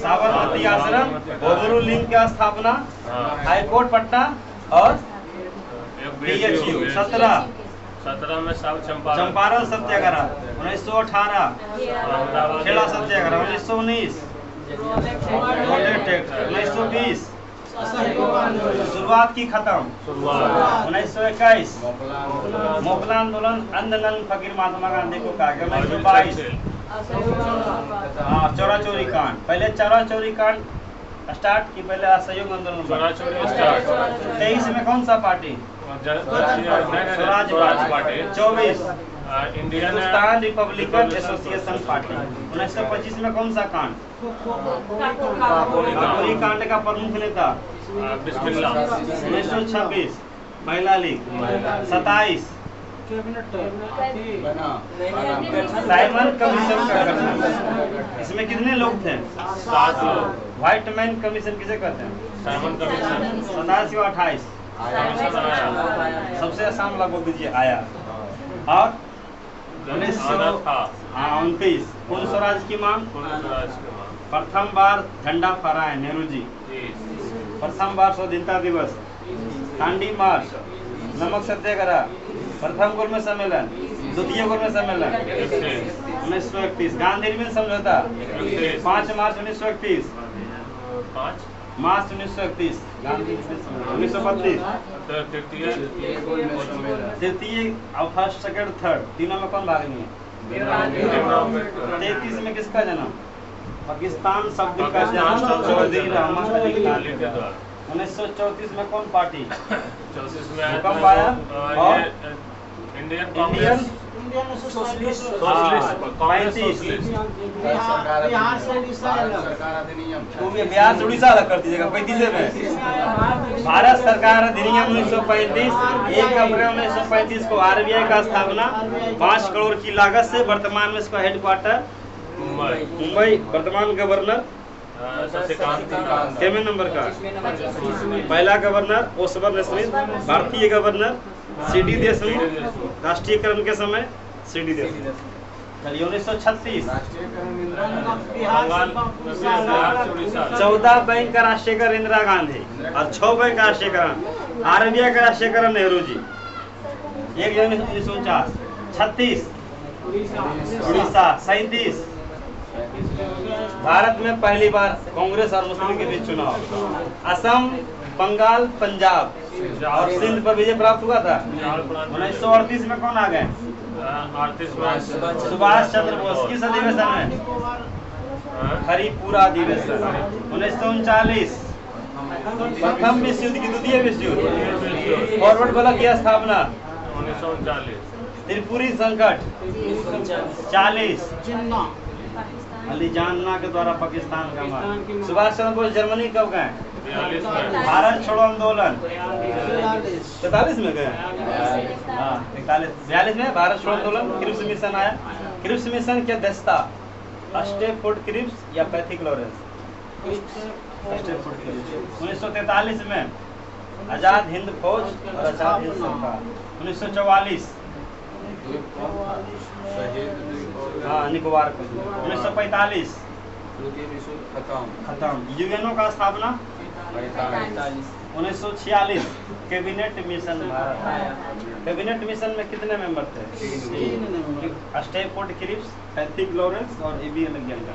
साबरमती आश्रम बोगरू लिंग की स्थापना, हाईकोर्ट पटना और PHU। 17 में सब चंपारण सत्याग्रह 1918 खेड़ा सत्याग्रह 1919 1920 शुरुआत की खत्म 1921 मोकला आंदोलन अंदलन फकीर महात्मा गांधी को कहा गया। 1922 हाँ चौरा चोरी कांड, पहले चौरा चोरी कांड स्टार्ट की पहले असहयोग आंदोलन 23 में कौन सा party? Swaraj party. 24 Hindustan Republican association party. 1925 में कौन सा कांड? काकोरी कांड का प्रमुख नेता 1926 महिला लीग। 27 साइमन कमीशन का गठन, इसमें कितने लोग थे? 7 लोग। व्हाइट मैन कमीशन किसे कहते हैं? साइमन कमीशन 27 और 28 सबसे आसान लगभग दीजिए आया। और 1929 कौन स्वराज की मांग? प्रथम बार झंडा फहराए नेहरू जी। प्रथम बार स्वाधीनता दिवस, दांडी मार्च, नमक सत्याग्रह, प्रथम गोलमेज सम्मेलन, द्वितीय गोलमेज सम्मेलन 1931, गांधी मिल समझौता 5 मार्च 1931, मार्च 1931 गांधी 1932 तृतीय और फर्स्ट सेकंड थर्ड तीनों में कौन भाग नहीं है? 33 में किसका जन्म? पाकिस्तान शब्द का जन्म चौधरी रहमान अली खान। 1934 में कौन पार्टी? 34 में भूकंप आया और इंडियन सोशलिस्ट 35 बिहार से उड़ीसा अलग। बिहार से उड़ीसा अलग कर दीजिएगा। 35 में भारत सरकार अधिनियम 1935 1 अप्रैल 1935 को RBI का स्थापना 5 करोड़ की लागत से, वर्तमान में इसका हेडक्वार्टर मुंबई। वर्तमान गवर्नर केमेन नंबर का पहला गवर्नर ओसबर स्मिथ, भारतीय गवर्नर CD देशमुख, राष्ट्रीयकरण के समय CD देशमुख। चलिए 1936 14 बैंक का राष्ट्रीयकरण इंदिरा गांधी और 6 बैंक का राष्ट्रीयकरण। RBI का राष्ट्रीयकरण नेहरू जी। 1 जनवरी 1949। 36 उड़ीसा। 37 भारत में पहली बार कांग्रेस और मुस्लिम के बीच चुनाव। असम, बंगाल, पंजाब और सिंध पर विजय प्राप्त हुआ था। 1938 में कौन आ गए? सुभाष चंद्र बोस। किस अधिवेशन में? हरिपुरा अधिवेशन। 1939 प्रथम विश्व युद्ध की द्वितीय विश्व युद्ध, फॉरवर्ड ब्लॉक की स्थापना 1939। त्रिपुरी संकट 40 अली जान्ना के द्वारा पाकिस्तान का मार। सुभाष चंद्र बोस जर्मनी कब गए? 42 में। भारत छोड़ो आंदोलन 43 में गए। हाँ 42 में भारत छोड़ो आंदोलन। क्रिप्स मिशन आया। क्रिप्स मिशन की अध्यक्षता स्टेफोर्ड क्रिप्स या पैथिक लॉरेंस? Stafford Cripps. 1943 में आजाद हिंद फौज और आजाद हिंद सरकार। 1944 हाँ निकोबार को। 1945 खत्म। यूएनओ का स्थापना 1946 कैबिनेट मिशन भारत आया। कैबिनेट मिशन में कितने मेंबर थे? स्टेफोर्ड क्रिप्स, पैथिक लॉरेंस और AB अलेक्जेंडर।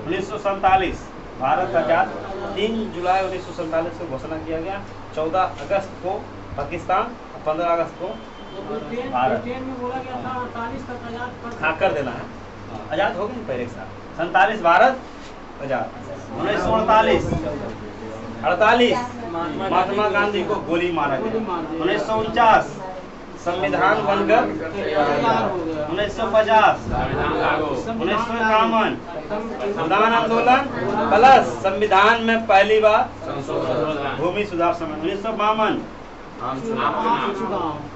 1947 भारत आजाद। 3 जुलाई 1947 को घोषणा किया गया। 14 अगस्त को पाकिस्तान, 15 अगस्त को भारत। हाँ कर देना है, आजाद हो गए पहले एक साथ। 47 भारत आजाद। 1948 48 महात्मा गांधी को गोली मारा गया। 1949 संविधान बनकर 1950, 1951 संविधान आंदोलन प्लस संविधान में पहली बार भूमि सुधार संविधान 1952,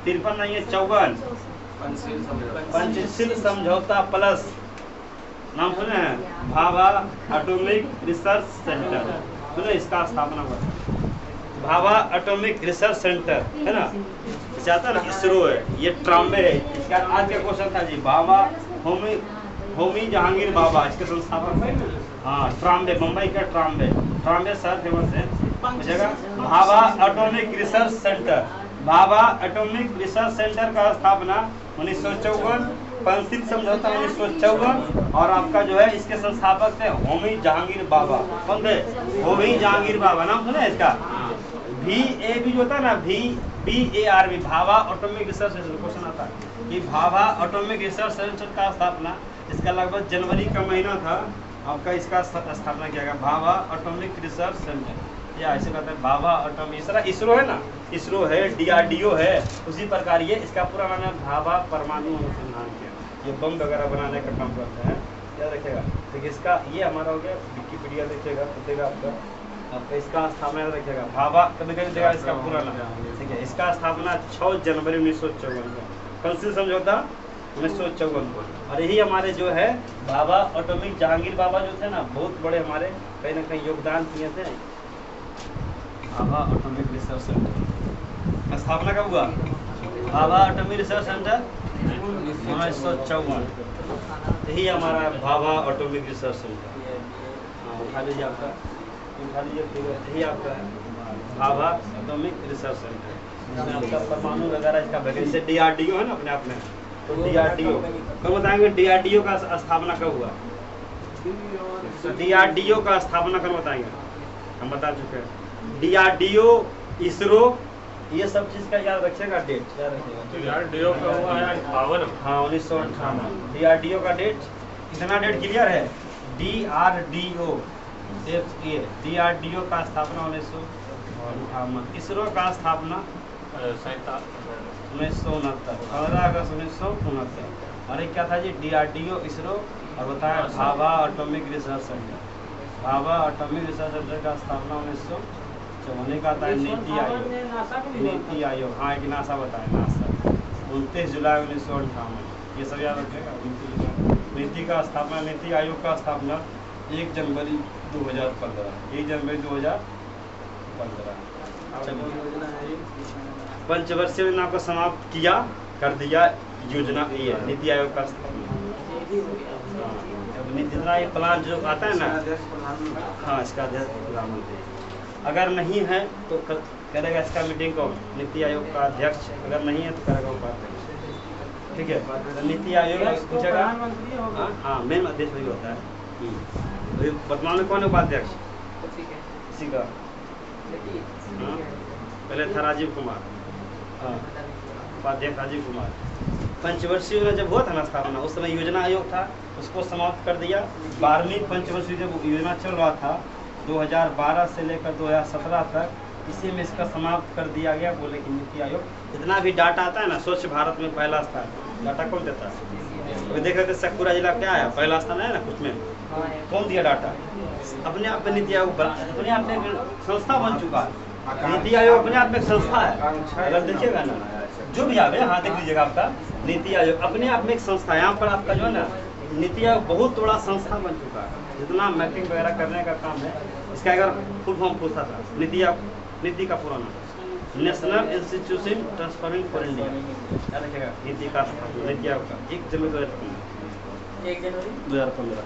53 नहीं है 54 पंचशील समझौता प्लस, नाम सुने हैं भाभा एटॉमिक रिसर्च सेंटर, सुने इसका स्थापना हुआ भाभा एटॉमिक रिसर्च सेंटर है ना, चाहता ना इसरो है, ये ट्राम्बे है, इसका आज का क्वेश्चन था जी भाभा होमी जहांगीर भाभा इसके संस्थापक, हाँ ट्राम्बे, मुंबई का ट्राम्बे शहर फेमस है जगह। Bhabha atomic research centre, Bhabha atomic research centre का स्थापना 1954, पंचशील समझौता 1954 और आपका जो है इसके संस्थापक थे होमी जहांगीर भाभा। कौन थे? होमी जहांगीर भाभा, नाम सुना है इसका? VAB जो होता है ना, VARB Bhabha atomic research centre, question आता है कि भाभा एटॉमिक रिसर्च सेंटर का स्थापना, इसका लगभग जनवरी का महीना था आपका, इसका स्थापना किया गया भाभा एटॉमिक रिसर्च सेंटर, या ऐसे कहते हैं भाभा एटॉमिक, इसरो है ना, इसरो है, DRDO है, उसी प्रकार ये इसका पूरा नाम है भाभा परमाणु अनुसंधान केंद्र, ये बम वगैरह बनाने का काम करते हैं, याद रखेगा। देखिए इसका ये हमारा हो गया, विकिपीडिया देखिएगा देगा आपका इसका स्थापना रखिएगा भाभा, कभी कभी देगा इसका पूरा नाम, ठीक है। इसका स्थापना 6 जनवरी 1954 को, पंचशील समझौता 1954 को, और यही हमारे जो है भाभा एटॉमिक जहांगीर भाभा जो थे ना, बहुत बड़े हमारे कहीं ना कहीं योगदान किए थे। भाभा एटॉमिक रिसर्च सेंटर स्थापना कब हुआ? भाभा एटॉमिक रिसर्च सेंटर 1954, यही हमारा भाभा एटॉमिक रिसर्च सेंटर। हाँ उठा लीजिए आपका, उठा लीजिए, यही आपका है भाभा एटॉमिक रिसर्च सेंटर, इसमें आपका परमाणु वगैरह इसका वैकेंसी, DRDO है ना अपने आप में, तो DRDO कब बताएंगे? DRDO का स्थापना कब हुआ? DRDO का स्थापना कब बताएंगे? हम बता चुके हैं। DRDO, इसरो, ये सब चीज का याद रखिएगा, डेट याद रखिएगा। DRDO का हुआ है 58, हाँ 1958, DRDO का डेट, इतना डेट क्लियर है? DRDO DRDO का स्थापना 1958, इसरो का स्थापना 1969, 15 अगस्त 1969, और एक क्या था जी? DRDO, इसरो, और बताया Bhabha atomic research centre, Bhabha atomic research centre का स्थापना 1954 का था। नीति आयोग, हाँ एक नासा बताया, नासा 29 जुलाई 1958, ये सब याद रखिएगा। नीति का स्थापना, नीति आयोग का स्थापना 1 जनवरी 2015, 1 जनवरी 2015। पंचवर्षीय योजना को समाप्त किया कर दिया, योजना ये है नीति आयोग का स्थापना। नीति ये प्लान जो आता है ना, हाँ इसका अध्यक्ष प्रधानमंत्री, अगर नहीं है तो करेगा इसका मीटिंग कौन? नीति आयोग का अध्यक्ष, अगर नहीं है तो करेगा उपाध्यक्ष, ठीक है। नीति आयोग पूछेगा, हाँ मेन अध्यक्ष वही होता है। वर्तमान में कौन है उपाध्यक्ष? इसी का पहले था राजीव कुमार, हाँ उपाध्यक्ष राजीव कुमार। पंचवर्षीय योजना जब हुआ था ना स्थापना, उस समय योजना आयोग था, उसको समाप्त कर दिया। 12वीं पंचवर्षीय जब योजना चल रहा था 2012 से लेकर 2017 तक, इसी में इसका समाप्त कर दिया गया। बोले कि नीति आयोग जितना भी डाटा आता है ना, स्वच्छ भारत में पहला स्थान डाटा कौन देता है? अभी देख रहे थे सतपुरा जिला क्या है, पहला स्थान है ना, कुछ में कौन दिया डाटा? अपने आप में नीति आयोग अपने आप में संस्था बन चुका है। नीति आयोग अपने आप में संस्था है, अगर देखिएगा ना जो भी आवे, हाँ देख लीजिएगा आपका नीति आयोग अपने आप में एक संस्था है। यहाँ पर आपका जो है ना नीति आयोग बहुत बड़ा संस्था बन चुका है, जितना मैपिंग वगैरह करने का काम है। इसका अगर फुल फॉर्म पूछता था, नीति आयोग, नीति का पूरा नाम national institution transforming for India, क्या रखेगा? नीति का नीति आयोग का 1 जनवरी 2015।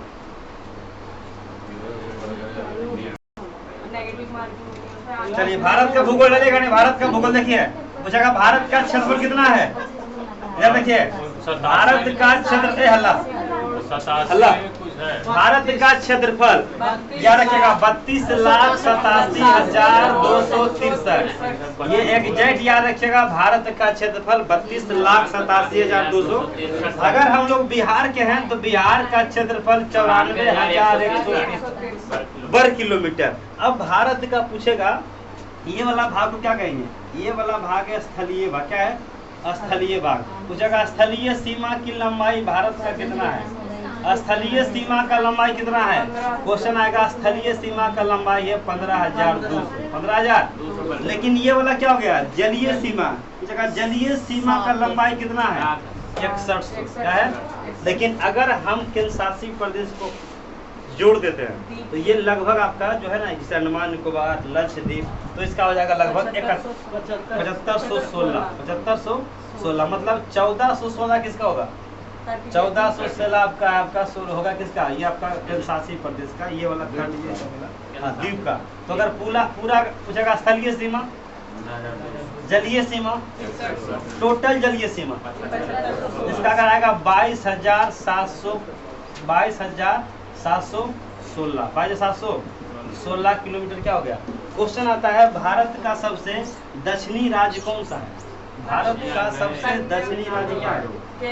चलिए भारत का भूगोल लगेगा नहीं, भारत का भूगोल देखिए, पूछेगा भारत का क्षेत्रफल कितना है? इधर देखिए, भारत का क्षेत्र हल्ला भारत का क्षेत्रफल याद रखिएगा 32,87,263। ये एग्जैक्ट याद रखिएगा, भारत का क्षेत्रफल 32,87,200। अगर हम लोग बिहार के हैं तो बिहार का क्षेत्रफल 94,130 वर्ग किलोमीटर। अब भारत का पूछेगा, ये वाला भाग को क्या कहेंगे? ये वाला भाग है स्थलीय भाग, क्या है? स्थलीय भाग। पूछेगा स्थलीय सीमा की लंबाई भारत का कितना है? स्थलीय सीमा का लंबाई कितना है? क्वेश्चन आएगा स्थलीय सीमा का लंबाई है 15,200। 15,000। लेकिन ये वाला क्या हो गया? जलीय सीमा। पूछेगा जलीय सीमा का लंबाई कितना है? 6100। क्या है? लेकिन अगर हम केंद्रशासित प्रदेश को जोड़ देते हैं तो ये लगभग आपका जो है ना, जैसे अंडमान निकोबार, लक्षद्वीप, तो इसका हो जाएगा लगभग 7516। मतलब 1416 किसका होगा? 1416 आपका सोल होगा किसका? ये आपका केंद्रशासित प्रदेश का, ये वाला द्वीप का। तो अगर पूरा पूछेगा स्थलीय सीमा, जलीय सीमा, टोटल जलीय सीमा, इसका अगर आएगा 22,716 किलोमीटर। क्या हो गया? क्वेश्चन आता है भारत का सबसे दक्षिणी राज्य कौन सा है? भारत का सबसे दक्षिणी राज्य क्या है?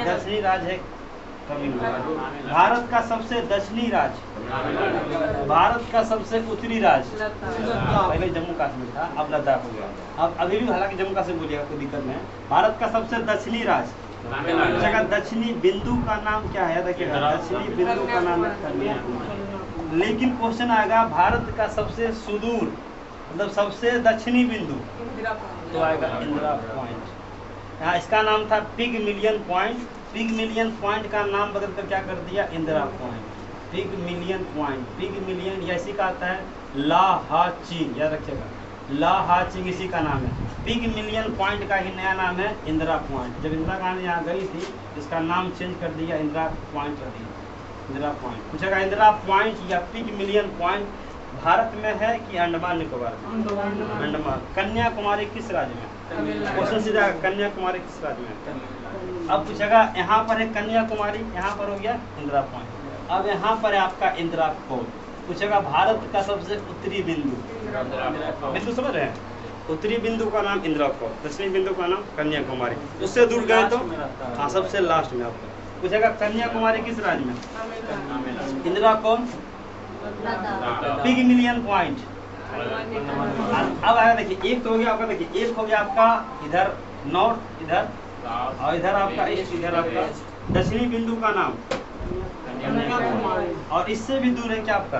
दक्षिणी राज्य है तमिलनाडु। भारत का सबसे दक्षिणी राज्य, भारत का सबसे उत्तरी राज्य पहले जम्मू कश्मीर था, अब लद्दाख हो गया। अब अभी भी हालांकि जम्मू कश्मीर बोलिएगा, कोई दिक्कत नहीं है। भारत का सबसे दक्षिणी राज्य, जगह दक्षिणी बिंदु का नाम क्या है? देखिएगा दक्षिणी बिंदु का नाम है कन्याकुमारी। लेकिन क्वेश्चन आएगा भारत का सबसे सुदूर, मतलब सबसे दक्षिणी बिंदु, तो आएगा इंदिरा पॉइंट। यहाँ इसका नाम था पिगमिलियन पॉइंट। पिगमिलियन पॉइंट का नाम बदल कर क्या कर दिया? इंदिरा पॉइंट। पिगमिलियन पॉइंट, पिगमिलियन या इसी का आता है ला हा चिंग, याद रखिएगा, ला हा चिंग इसी का नाम है। पिगमिलियन पॉइंट का ही नया नाम है इंदिरा पॉइंट। जब इंदिरा गांधी यहाँ गई थी, इसका नाम चेंज कर दिया, इंदिरा पॉइंट कर दिया, इंदिरा पॉइंट। पूछेगा इंदिरा पॉइंट या पिगमिलियन पॉइंट भारत में है कि अंडमान निकोबार में? अंडमान। कन्याकुमारी किस राज्य में? क्वेश्चन सीधा, कन्याकुमारी किस राज्य में? अब पूछेगा यहाँ पर है कन्याकुमारी, यहाँ पर हो गया इंदिरा पॉइंट। अब यहाँ पर है आपका इंदिरा कोल। पूछेगा भारत का सबसे उत्तरी बिंदु, बिंदु समझ रहे हैं? उत्तरी बिंदु का नाम इंदिरा कोल, दक्षिणी बिंदु का नाम कन्याकुमारी। उससे दूर गए तो हाँ सबसे लास्ट में आपका पूछेगा कन्याकुमारी किस राज्य में? इंदिरा कोल, पिगमिलियन पॉइंट। अब आया देखिए, एक तो हो गया आपका, देखिए एक हो गया आपका इधर नॉर्थ, इधर और इधर आपका ईस्ट, इधर आपका दक्षिणी बिंदु का नाम, और इससे भी दूर है क्या आपका?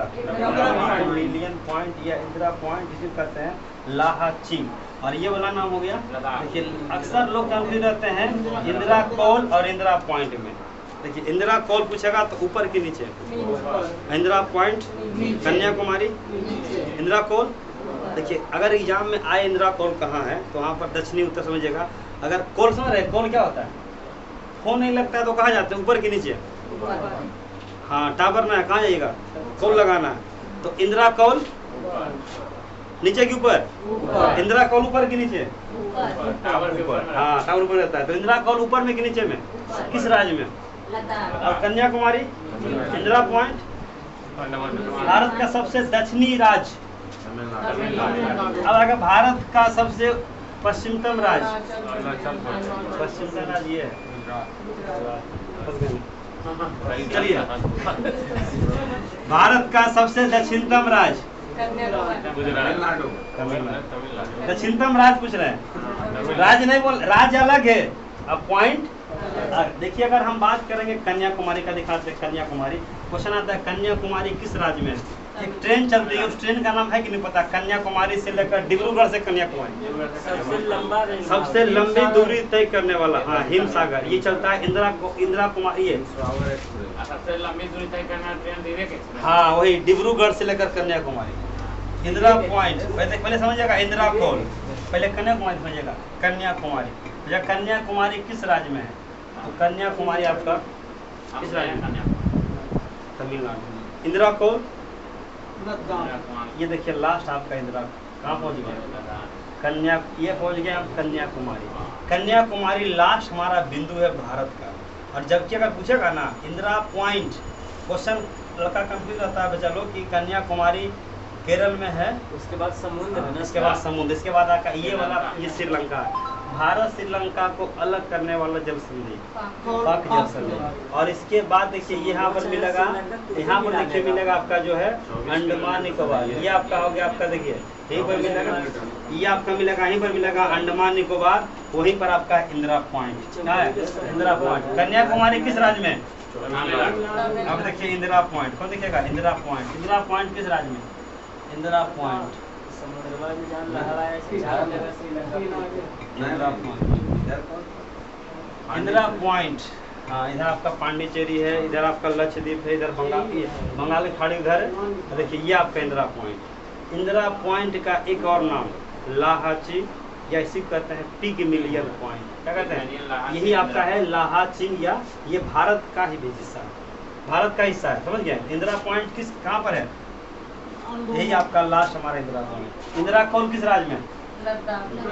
मिलियन पॉइंट या इंदिरा पॉइंट, जिसे कहते हैं लाहा चिंग। और ये वाला नाम हो गया, देखिए अक्सर लोग कंफ्यूज रहते हैं इंदिरा कोल और इंदिरा पॉइंट में। देखिए इंदिरा कोल पूछेगा तो ऊपर के नीचे, इंदिरा पॉइंट कन्याकुमारी, इंदिरा कोल। देखिए अगर एग्जाम में आए इंदिरा कोल कहाँ है तो वहाँ पर दक्षिणी उत्तर समझिएगा। अगर कोल समझ रहे, कोल क्या होता है? फोन नहीं लगता है तो कहाँ जाते हैं? ऊपर के नीचे। हाँ टावर ना है, कहाँ जाइएगा? कोल लगाना है तो इंदिरा कोल नीचे के ऊपर, इंदिरा कोल ऊपर के नीचे, ऊपर। हाँ टावर ऊपर रहता है, तो इंदिरा कोल ऊपर में कि नीचे में? किस राज्य में? और कन्याकुमारी, इंदिरा पॉइंट भारत का सबसे दक्षिणी राज्य। अब आगे भारत का सबसे पश्चिमतम राज्य, पश्चिमतम राज्य ये है, चलिए भारत का सबसे दक्षिणतम राज्य, दक्षिणतम राज्य पूछ रहे हैं, राज्य नहीं बोल, राज्य अलग है। अब पॉइंट देखिए, अगर हम बात करेंगे कन्याकुमारी का, दिखाते हैं कन्याकुमारी। क्वेश्चन आता है कन्याकुमारी किस राज्य में? एक ट्रेन चलती है, उस ट्रेन का नाम है कि नहीं पता? कन्याकुमारी से लेकर डिब्रूगढ़ से कन्याकुमारी सबसे लंबी दूरी तय करने वाला, हाँ हिमसागर, ये चलता है इंदिरा कुमारी, ये सबसे लंबी दूरी तय करना ट्रेन डायरेक्ट। हाँ वही डिब्रूगढ़ से लेकर कन्याकुमारी। इंदिरा पॉइंट पहले समझिएगा, इंदिरा कोल पहले कन्याकुमारी समझिएगा, कन्याकुमारी। कन्याकुमारी किस राज्य में है? तो कन्याकुमारी आपका किस राज्य में? तमिलनाडु। इंदिरा कोल ये देखिए लास्ट आपका इंदिरा कहाँ पहुँच गया? ये पहुँच गया हम कन्याकुमारी। कन्याकुमारी लास्ट हमारा बिंदु है भारत का। और जबकि अगर पूछेगा ना इंदिरा पॉइंट, क्वेश्चन लड़का कंफ्यूज रहता है बच्चा लोग कि कन्याकुमारी केरल में है, उसके बाद समुद्र है ना, इसके बाद समुद्र, इसके बाद आपका ये वाला ये श्रीलंका है। भारत श्रीलंका को अलग करने वाला जल संधि, पाक जल संधि। और इसके बाद देखिए यहाँ पर मिलेगा, यहाँ पर देखिए मिलेगा आपका जो है अंडमान निकोबार, ये आपका हो गया आपका, देखिए यहीं पर मिलेगा, ये आपका मिलेगा, यहीं पर मिलेगा अंडमान निकोबार, वहीं पर आपका इंदिरा पॉइंट, क्या है इंदिरा पॉइंट। कन्याकुमारी किस राज्य में? अब देखिए इंदिरा पॉइंट, कौन दिखेगा? इंदिरा पॉइंट। इंदिरा पॉइंट किस राज्य में? Indira point, Indira point. हाँ, इधर आपका पांडिचेरी है, इधर आपका लक्षद्वीप है, इधर बंगाल की खाड़ी उधर है। देखिए ये आपका इंदिरा पॉइंट। इंदिरा पॉइंट का एक और नाम लाहाची, या इसी को कहते हैं पिगमिलियन पॉइंट। क्या कहते हैं? यही आपका है लाहाची, या ये भारत का ही हिस्सा है, भारत का हिस्सा है, समझ गए? इंदिरा पॉइंट किस कहाँ पर है? यही आपका लास्ट हमारा इंदिरा पॉइंट। इंदिरा कौन किस राज्य में?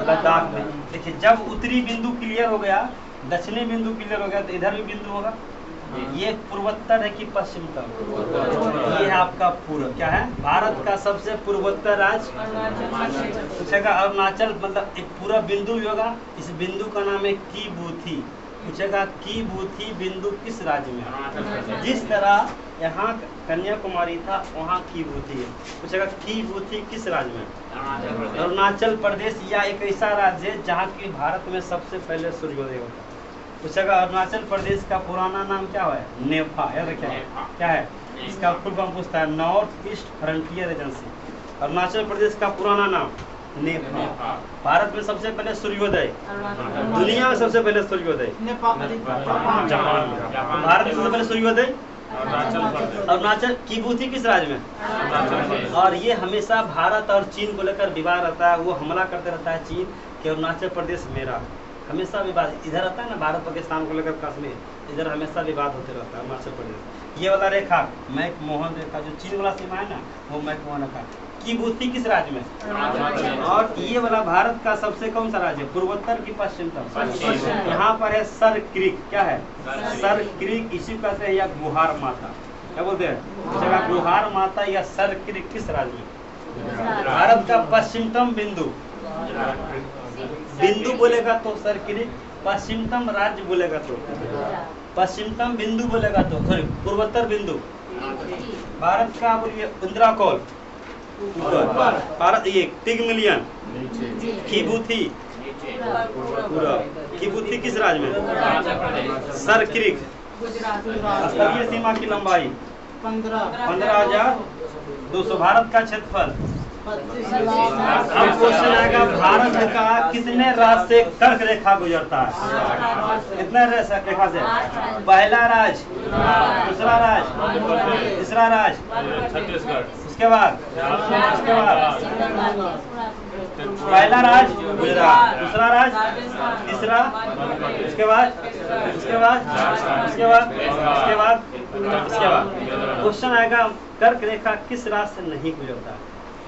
लद्दाख में। देखिए जब उत्तरी बिंदु क्लियर हो गया, दक्षिणी बिंदु क्लियर हो गया, तो इधर भी बिंदु होगा। ये पूर्वोत्तर है कि पश्चिमतम? ये आपका पूर्व। क्या है? भारत का सबसे पूर्वोत्तर राज्य पूछेगा अरुणाचल, मतलब एक पूरा बिंदु भी होगा। इस बिंदु का नाम है कीबूथी। पूछेगा कीबूथी बिंदु किस राज्य में? जिस तरह यहाँ कन्याकुमारी था, वहाँ कीबूथी है। पूछेगा कीबूथी किस राज्य में? अरुणाचल प्रदेश, या एक ऐसा राज्य है जहाँ की भारत में सबसे पहले सूर्योदय होता है। पूछेगा अरुणाचल प्रदेश का पुराना नाम क्या है? नेफा। याद रखिए क्या है इसका फुल फॉर्म पूछता है, north east frontier agency. Arunachal Pradesh का पुराना नाम नेफा। भारत में सबसे पहले सूर्योदय, दुनिया में सबसे पहले सूर्योदय जापान में। भारत में सबसे पहले सूर्योदय अरुणाचल। कीबूथी किस राज्य में? और ये हमेशा भारत और चीन को लेकर विवाद रहता है, वो हमला करते रहता है चीन कि अरुणाचल प्रदेश मेरा, हमेशा विवाद इधर रहता है ना, भारत पाकिस्तान को लेकर कश्मीर, इधर हमेशा विवाद होते रहता है अरुणाचल प्रदेश। ये वाला रेखा मैकमोहन रेखा, जो चीन वाला सीमा है ना, वो मैकमोहन रेखा। कीबूथी किस राज्य में? और ये वाला भारत का सबसे कौन सा राज्य? पूर्वोत्तर की पश्चिमतम? यहाँ पर है सर क्रीक। क्या है? Sir creek. इसी को कहते हैं या गुहार माता। क्या बोलते हैं? गुहार माता या सर क्रीक किस राज्य में? भारत का पश्चिमतम बिंदु। बिंदु बोलेगा तो सर क्रीक, पश्चिमतम राज्य बोलेगा तो, पश्चिमतम बिंदु बोलेगा तो, सॉरी पूर्वोत्तर बिंदु। भारत का बोलिए इंदिरा कौल ऊपर, भारत ये पिगमिलियन, कीबूथी पूरा। कीबूथी किस राज्य में? Sir creek. स्तरीय सीमा की लंबाई 15,200। भारत का क्षेत्रफल। अब क्वेश्चन आएगा भारत का कितने राज्य से कर्क रेखा गुजरता है? कितने रेखा से? पहला राज्य, दूसरा राज्य, तीसरा राज्य, छत्तीसगढ़। उसके बाद पहला राज्य गुजरात, दूसरा राज्य, तीसरा, उसके बाद क्वेश्चन आएगा कर्क रेखा किस राज्य से नहीं गुजरता?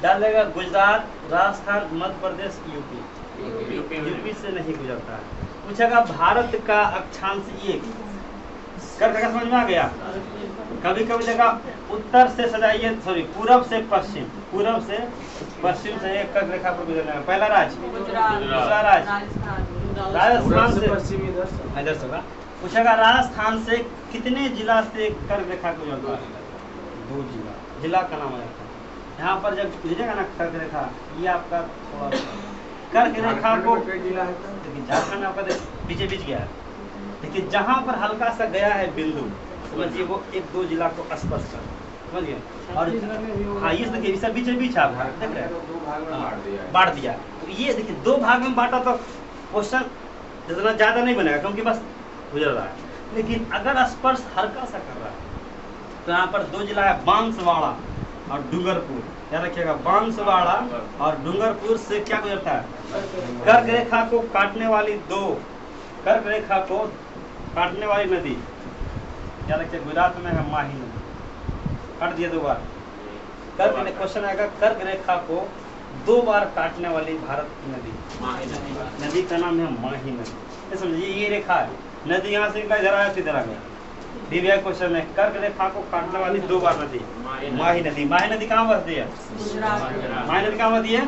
डालेगा गुजरात, राजस्थान, मध्य प्रदेश, यूपी से नहीं गुजरता है। पूछेगा भारत का अक्षांश, ये कर्क रेखा समझ में आ गया? कभी कभी जगह उत्तर से सजाइए, सॉरी पूरब से पश्चिम, पूरब से पश्चिम से एक कर्क रेखा पर गुजरना है। पहला राज्य, दूसरा राज्य, राजस्थान से पश्चिम इधर से होगा। पूछेगा राजस्थान से कितने जिला से कर्क रेखा गुजरता है? 2 जिला। जिला का नाम है यहाँ पर जब गुजरेगा ना कर्क रेखा, ये आपका थोड़ा कर्क रेखा को देखिए झारखंड आपका बीच गया है। देखिए जहाँ पर हल्का सा गया है बिंदु, समझिए वो 1-2 जिला को स्पर्श कर, समझिए। और हाँ ये देखिए इस बीच आप देख रहे हैं, बांट दिया। तो ये देखिए 2 भाग में बांटा तो क्वेश्चन जितना ज्यादा नहीं बनेगा, क्योंकि बस गुजर रहा है। लेकिन अगर स्पर्श हल्का सा कर रहा है तो यहाँ पर 2 जिला है, बांसवाड़ा और डूंगरपुर। याद रखिएगा, बांसवाड़ा और डूंगरपुर से क्या गुजरता है? कर्क रेखा को काटने वाली 2, कर्क रेखा को काटने वाली नदी, याद रखिए गुजरात में है माही नदी, काट दिया 2 बार। कर्क क्वेश्चन आएगा कर्क रेखा को 2 बार काटने वाली भारत की नदी, नदी का नाम है माही नदी। समझिए ये रेखा है, नदी यहाँ से इधर आया इधर आ गया। दिव्या क्वेश्चन है कर्क रेखा को काटने वाली 2 बार नदी, माही नदी। माही नदी कहाँ बसती है? माही नदी कहाँ बसती है?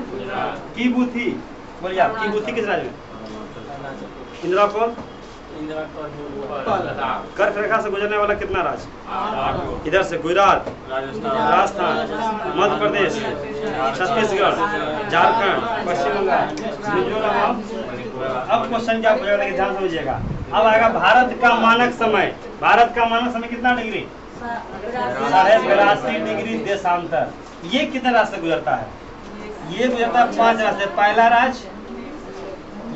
कीबूथी। बोलिए आप, कीबूथी किस राज्य में? इंदिरा कौन? इंदिरा लद्दाख, कर्क रेखा से गुजरने वाला कितना राज्य? 8 इधर से गुजरात, राजस्थान, राजस्थान, मध्य प्रदेश, छत्तीसगढ़, झारखंड, पश्चिम बंगाल, मिजोरम। अब क्वेश्चन क्या पूछेगा, देखिए ध्यान समझिएगा। अब आएगा भारत का मानक समय। भारत का मानक समय कितना डिग्री? 82.5 डिग्री देशांतर। ये कितने राज्य से गुजरता है? ये गुजरता है 5 राज्य से। पहला राज्य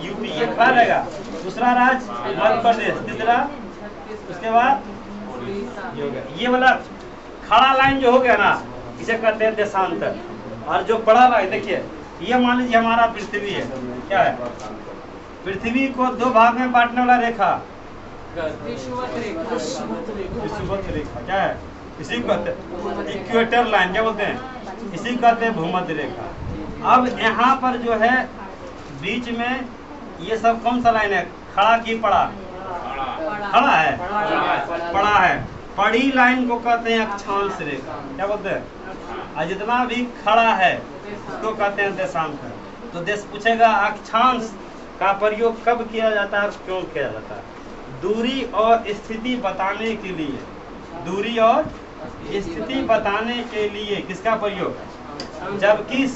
यूपी, ये कहाँ रहेगा? दूसरा राज्य मध्य प्रदेश, तीसरा, उसके बाद ये हो गया। ये वाला खड़ा लाइन जो हो गया ना, इसे कहते हैं देशांतर। और जो बड़ा लाइन देखिए, ये मान लीजिए हमारा पृथ्वी है, क्या है? पृथ्वी को 2 भाग में बांटने वाला रेखा विषुवत रेखा क्या है? इसी को कहते हैं इक्वेटर लाइन, क्या बोलते हैं? इसी को कहते हैं भूमध्य रेखा। अब यहाँ पर जो है बीच में ये सब कौन सा लाइन है? खड़ा की पड़ा? खड़ा है, पड़ा है। पड़ी लाइन को कहते हैं अक्षांश रेखा, क्या बोलते हैं? और जितना भी खड़ा है उसको कहते हैं देशांतर। तो देश पूछेगा अक्षांश का प्रयोग कब किया जाता है और क्यों किया जाता है? दूरी और स्थिति बताने के लिए। दूरी और स्थिति बताने के लिए किसका प्रयोग? जबकि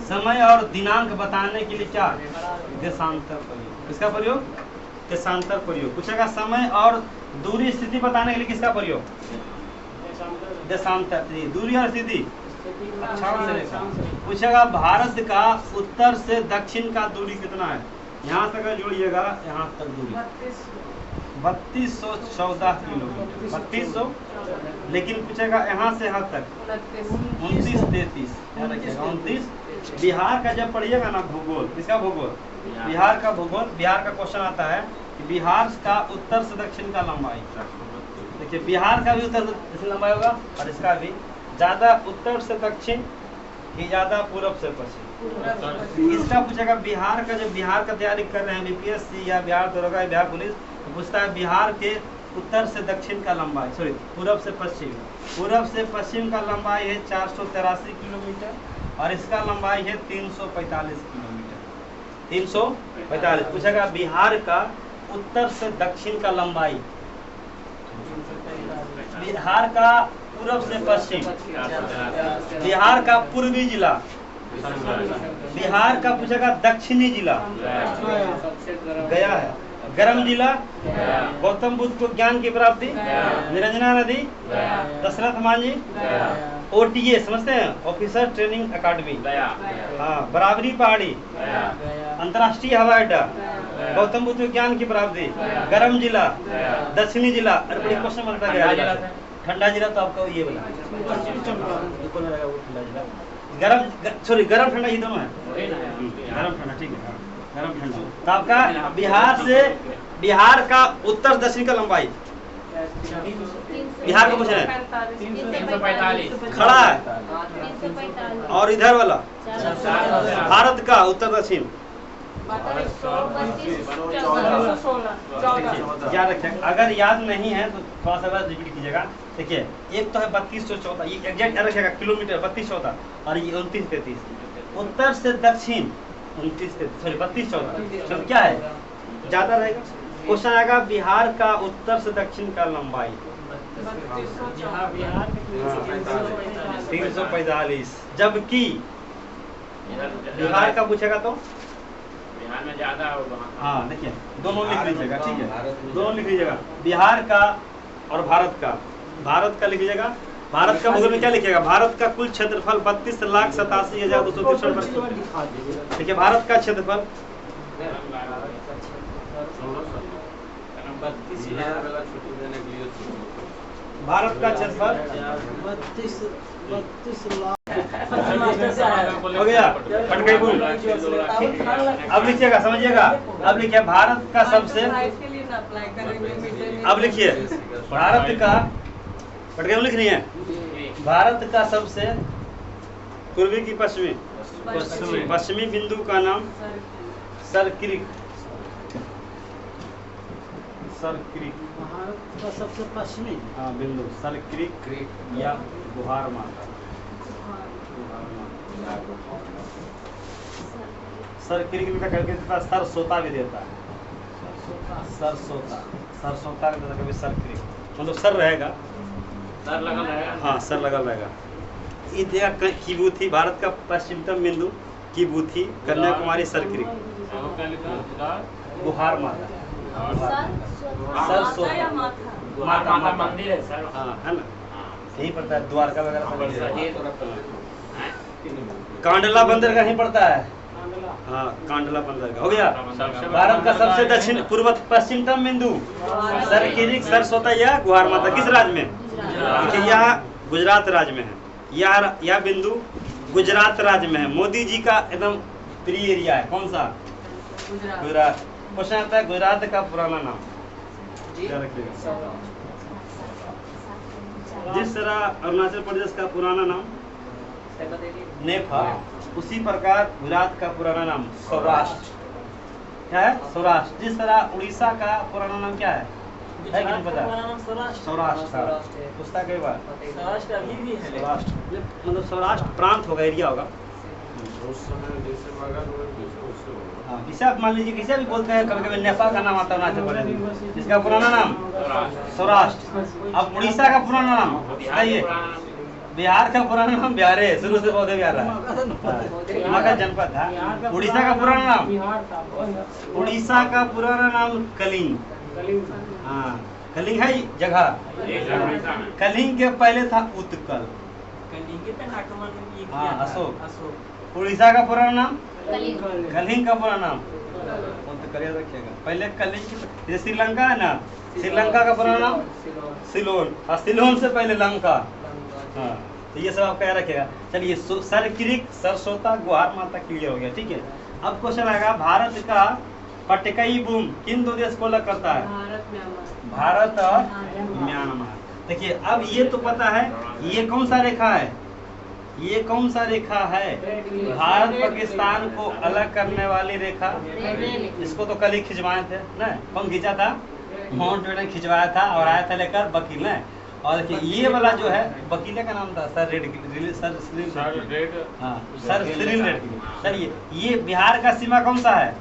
समय और दिनांक बताने के लिए क्या? देशांतर प्रयोग। किसका प्रयोग? देशांतर प्रयोग। पूछेगा समय और दूरी स्थिति बताने के लिए किसका प्रयोग? देशांतर। दूरी और स्थिति अक्षांश रेखा। पूछेगा भारत का उत्तर से दक्षिण का दूरी कितना है? यहाँ तक जोड़िएगा, यहाँ तक दूरी 3214 किलोमीटर, 3200। लेकिन पूछेगा यहाँ से यहाँ तक 2933, याद रखिएगा 29। बिहार का जब पढ़िएगा ना भूगोल, किसका भूगोल? बिहार का भूगोल। बिहार का क्वेश्चन आता है कि बिहार का उत्तर से दक्षिण का लंबाई। देखिए बिहार का भी उत्तर से दक्षिण लंबाई होगा और इसका भी। ज्यादा उत्तर से दक्षिण कि ज्यादा पूरब से पश्चिम? इसका पूछेगा बिहार का। जब बिहार का तैयारी कर रहे हैं बीपीएससी या बिहार दरोगा या बिहार पुलिस, तो पूछता है बिहार के उत्तर से दक्षिण का लंबाई, सॉरी पूरब से पश्चिम। पूरब से पश्चिम का लंबाई है 483 किलोमीटर और इसका लंबाई है 345 किलोमीटर। 345। पूछेगा बिहार का उत्तर से दक्षिण का लंबाई। बिहार का पूरब से पश्चिम, बिहार का पूर्वी जिला, बिहार का पूछेगा दक्षिणी जिला गया है, गरम जिला, गौतम बुद्ध को ज्ञान की प्राप्ति, निरंजना नदी, दशरथ मांझी, OTA समझते हैं, ऑफिसर ट्रेनिंग अकादमी, हाँ, बराबरी पहाड़ी, अंतर्राष्ट्रीय हवाई अड्डा, गौतम बुद्ध को ज्ञान की प्राप्ति, गरम जिला, दक्षिणी जिला। अरे बड़ी क्वेश्चन बनता गया। ठंडा जिला तो आपका ये बना गरम ठंडा ये दोनों है। गरम ठंडा ठीक है, गरम ठंडा। तो आपका बिहार का उत्तर दक्षिण का लंबाई, बिहार का कुछ है 345 खड़ा है। और इधर वाला भारत का उत्तर दक्षिण याद रखें। अगर याद नहीं है तो थोड़ा सा रिपीट कीजिएगा। देखिए एक तो है 3214, ये एग्जैक्ट याद रखिएगा, किलोमीटर 3214 और ये 2933। उत्तर से दक्षिण 3214, तो क्या है ज्यादा रहेगा। क्वेश्चन आएगा बिहार का उत्तर से दक्षिण का लंबाई 345, जबकि बिहार का पूछेगा तो बिहार में ज्यादा होगा। हाँ देखिए दोनों लिख लीजिएगा, ठीक है, दोनों लिख लीजिएगा, बिहार का और भारत का। भारत का लिख लीजिएगा। भारत का भूगोल में क्या लिखिएगा? भारत का कुल क्षेत्रफल 32,87,263। देखिए भारत का क्षेत्रफल भारत का क्षेत्रफल 32 लाख हो गया। फट गई बोल। अब लिखिएगा, समझिएगा। अब लिखिए भारत का सबसे, अब लिखिए भारत का, फट गई लिख रही है, भारत का सबसे पूर्वी की पश्चिमी बिंदु का नाम सरक्रिक। भारत का सबसे पश्चिमी हाँ बिंदु सरक्रिक या बुहार माता। सरक्रिक भी करके देता है, सरसोता भी देता है, सरसोता, सरसोता भी देता है, कभी सरक्रिक, मतलब सर रहेगा, सर लगा रहेगा। हाँ सर लगा रहेगा। ये देखा कीबूथी, भारत का पश्चिमतम बिंदु कीबूथी, कन्याकुमारी सरक्रिक, वो क्या लिखा है? गुहार माता, माता या माथा? माता माता मंदिर है सर। हाँ है ना, यही पड़ता है, द्वारका वगैरह सब यही है। कांडला बंदरगाह ही पड़ता है, हाँ कांडला बंदरगाह हो गया। भारत का सबसे दक्षिण पूर्व पश्चिमतम बिंदु सरक्रिक, सरसोता या गुहार माता किस राज्य में? देखिए यह गुजरात राज्य में है, यह बिंदु गुजरात राज्य में है। मोदी जी का एकदम प्रिय एरिया है, कौन सा? गुजरात। क्वेश्चन आता है गुजरात का पुराना नाम क्या रखिएगा? जिस तरह अरुणाचल प्रदेश का पुराना नाम नेपा, उसी प्रकार गुजरात का पुराना नाम सौराष्ट्र, क्या है? सौराष्ट्र। जिस तरह उड़ीसा का पुराना नाम क्या है कि नहीं पता? सौराष्ट्र। पूछता कई बार सौराष्ट्र अभी भी है। सौराष्ट्र मतलब सौराष्ट्र प्रांत होगा, एरिया होगा। हाँ जिसे आप मान लीजिए किसे भी बोलते हैं, कभी कभी नेपाल का नाम आता है अरुणाचल प्रदेश, जिसका पुराना नाम सौराष्ट्र। अब उड़ीसा का पुराना नाम बताइए? बिहार का पुराना नाम बिहार है, शुरू से बहुत बिहार रहा, मगध जनपद था। उड़ीसा का पुराना नाम, उड़ीसा का पुराना नाम कलिंग, हाँ कलिंग है जगह, कलिंग के पहले था उत्कल, हाँ अशोक। उड़ीसा का पुराना नाम कलिंग का पुराना नाम उत्कल, याद रखिएगा। पहले कलिंग, जैसे श्रीलंका है ना, श्रीलंका का पुराना नाम सिलोन, और सिलोन से पहले लंका, हाँ तो ये सब आप क्या रखेगा। चलिए सरक्रिक, सरसोता, गुहार माता क्लियर हो गया, ठीक है। अब क्वेश्चन आएगा, भारत का पटकई बूम किन दो देश को अलग करता है? भारत और म्यांमार। देखिए अब ये तो पता है, ये कौन सा रेखा है? ये कौन सा रेखा है? भारत पाकिस्तान को अलग करने वाली रेखा। इसको तो कल ही खिंचवाए थे ना, कौन खींचा था? माउंट बैटन खिंचवाया था और आया था लेकर वकील ने। और देखिए ये वाला जो है वकील का नाम था सर रेड, हाँ सर सिरिल रेड। चलिए ये बिहार का सीमा कौन सा है?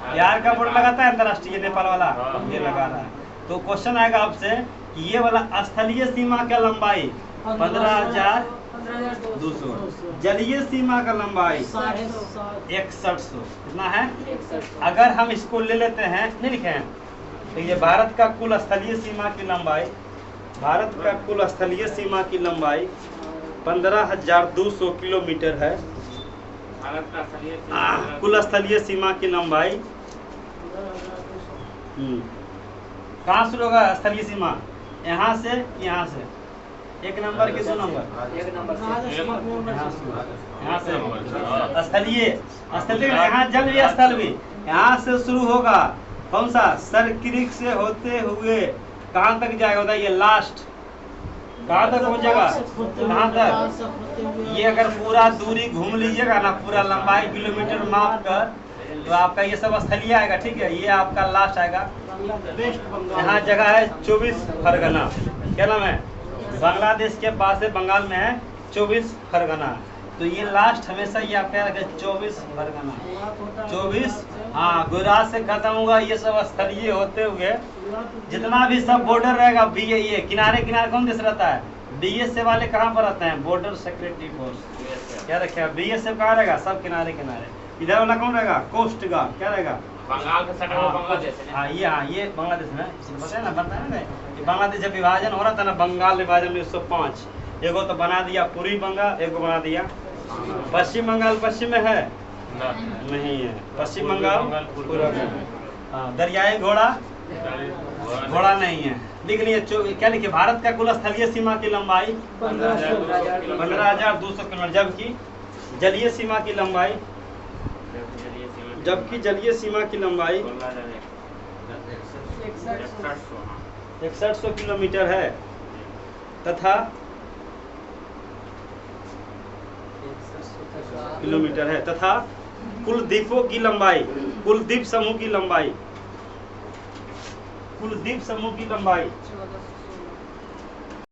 बिहार का बोर्ड लगाता है अंतरराष्ट्रीय, नेपाल वाला ये लगा रहा है। तो क्वेश्चन आएगा आपसे कि ये वाला स्थलीय सीमा का लंबाई 15,200, जलीय सीमा का लंबाई 6100, कितना है? अगर हम इसको ले लेते हैं, नहीं लिखे हैं, तो ये भारत का कुल स्थलीय सीमा की लंबाई, भारत का कुल स्थलीय सीमा की लंबाई 15,200 किलोमीटर है। कुल स्थलीय सीमा की लंबाई कहाँ शुरू होगा स्थलीय सीमा? यहाँ से, यहाँ से, एक नंबर के 2 नंबर, यहाँ से स्थलीय, स्थलीय यहाँ जल भी स्थल भी, यहाँ से शुरू होगा। कौन सा? सरक्रिक से होते हुए कहाँ तक जाएगा बताइए? लास्ट कहाँ तक पहुँचेगा? कहाँ तक? ये अगर पूरा दूरी घूम लीजिएगा ना, पूरा लंबाई किलोमीटर माप कर, तो आपका ये सब स्थलीय आएगा, ठीक है। ये आपका लास्ट आएगा। यहाँ जगह है 24 फरगना, क्या नाम है? बांग्लादेश के पास है, बंगाल में है 24 फरगना। तो ये लास्ट हमेशा ये आपका 24 फरगना, 24, हाँ गुजरात से खत्म होगा। ये सब स्थलीय होते हुए जितना भी सब बॉर्डर रहेगा, ये किनारे किनारे कौन देश रहता है? बीएसएफ वाले कहाँ पर रहते हैं? बॉर्डर सिक्योरिटी फोर्स, क्या रखे? बीएसएफ कहाँ रहेगा? सब किनारे किनारे। इधर वाला कौन रहेगा? कोस्ट गार्ड, क्या रहेगा? बंगाल का सटा हुआ बांग्लादेश है। हाँ ये बांग्लादेश में बताया ना, बताया ना कि बांग्लादेश जब विभाजन हो रहा था ना, बंगाल विभाजन 1905, एगो तो बना दिया पूर्वी बंगाल, एगो बना दिया पश्चिम बंगाल। पश्चिम में है नहीं है, पश्चिम बंगाल पूर्व में। हाँ दरियाई घोड़ा, घोड़ा नहीं है। लिख लिए क्या लिखे? भारत का कुल स्थलीय सीमा की लंबाई 15,200 किलोमीटर, जबकि जलीय सीमा की लंबाई 6100 किलोमीटर है, तथा कुल द्वीपों की लंबाई, कुल द्वीप समूह की लंबाई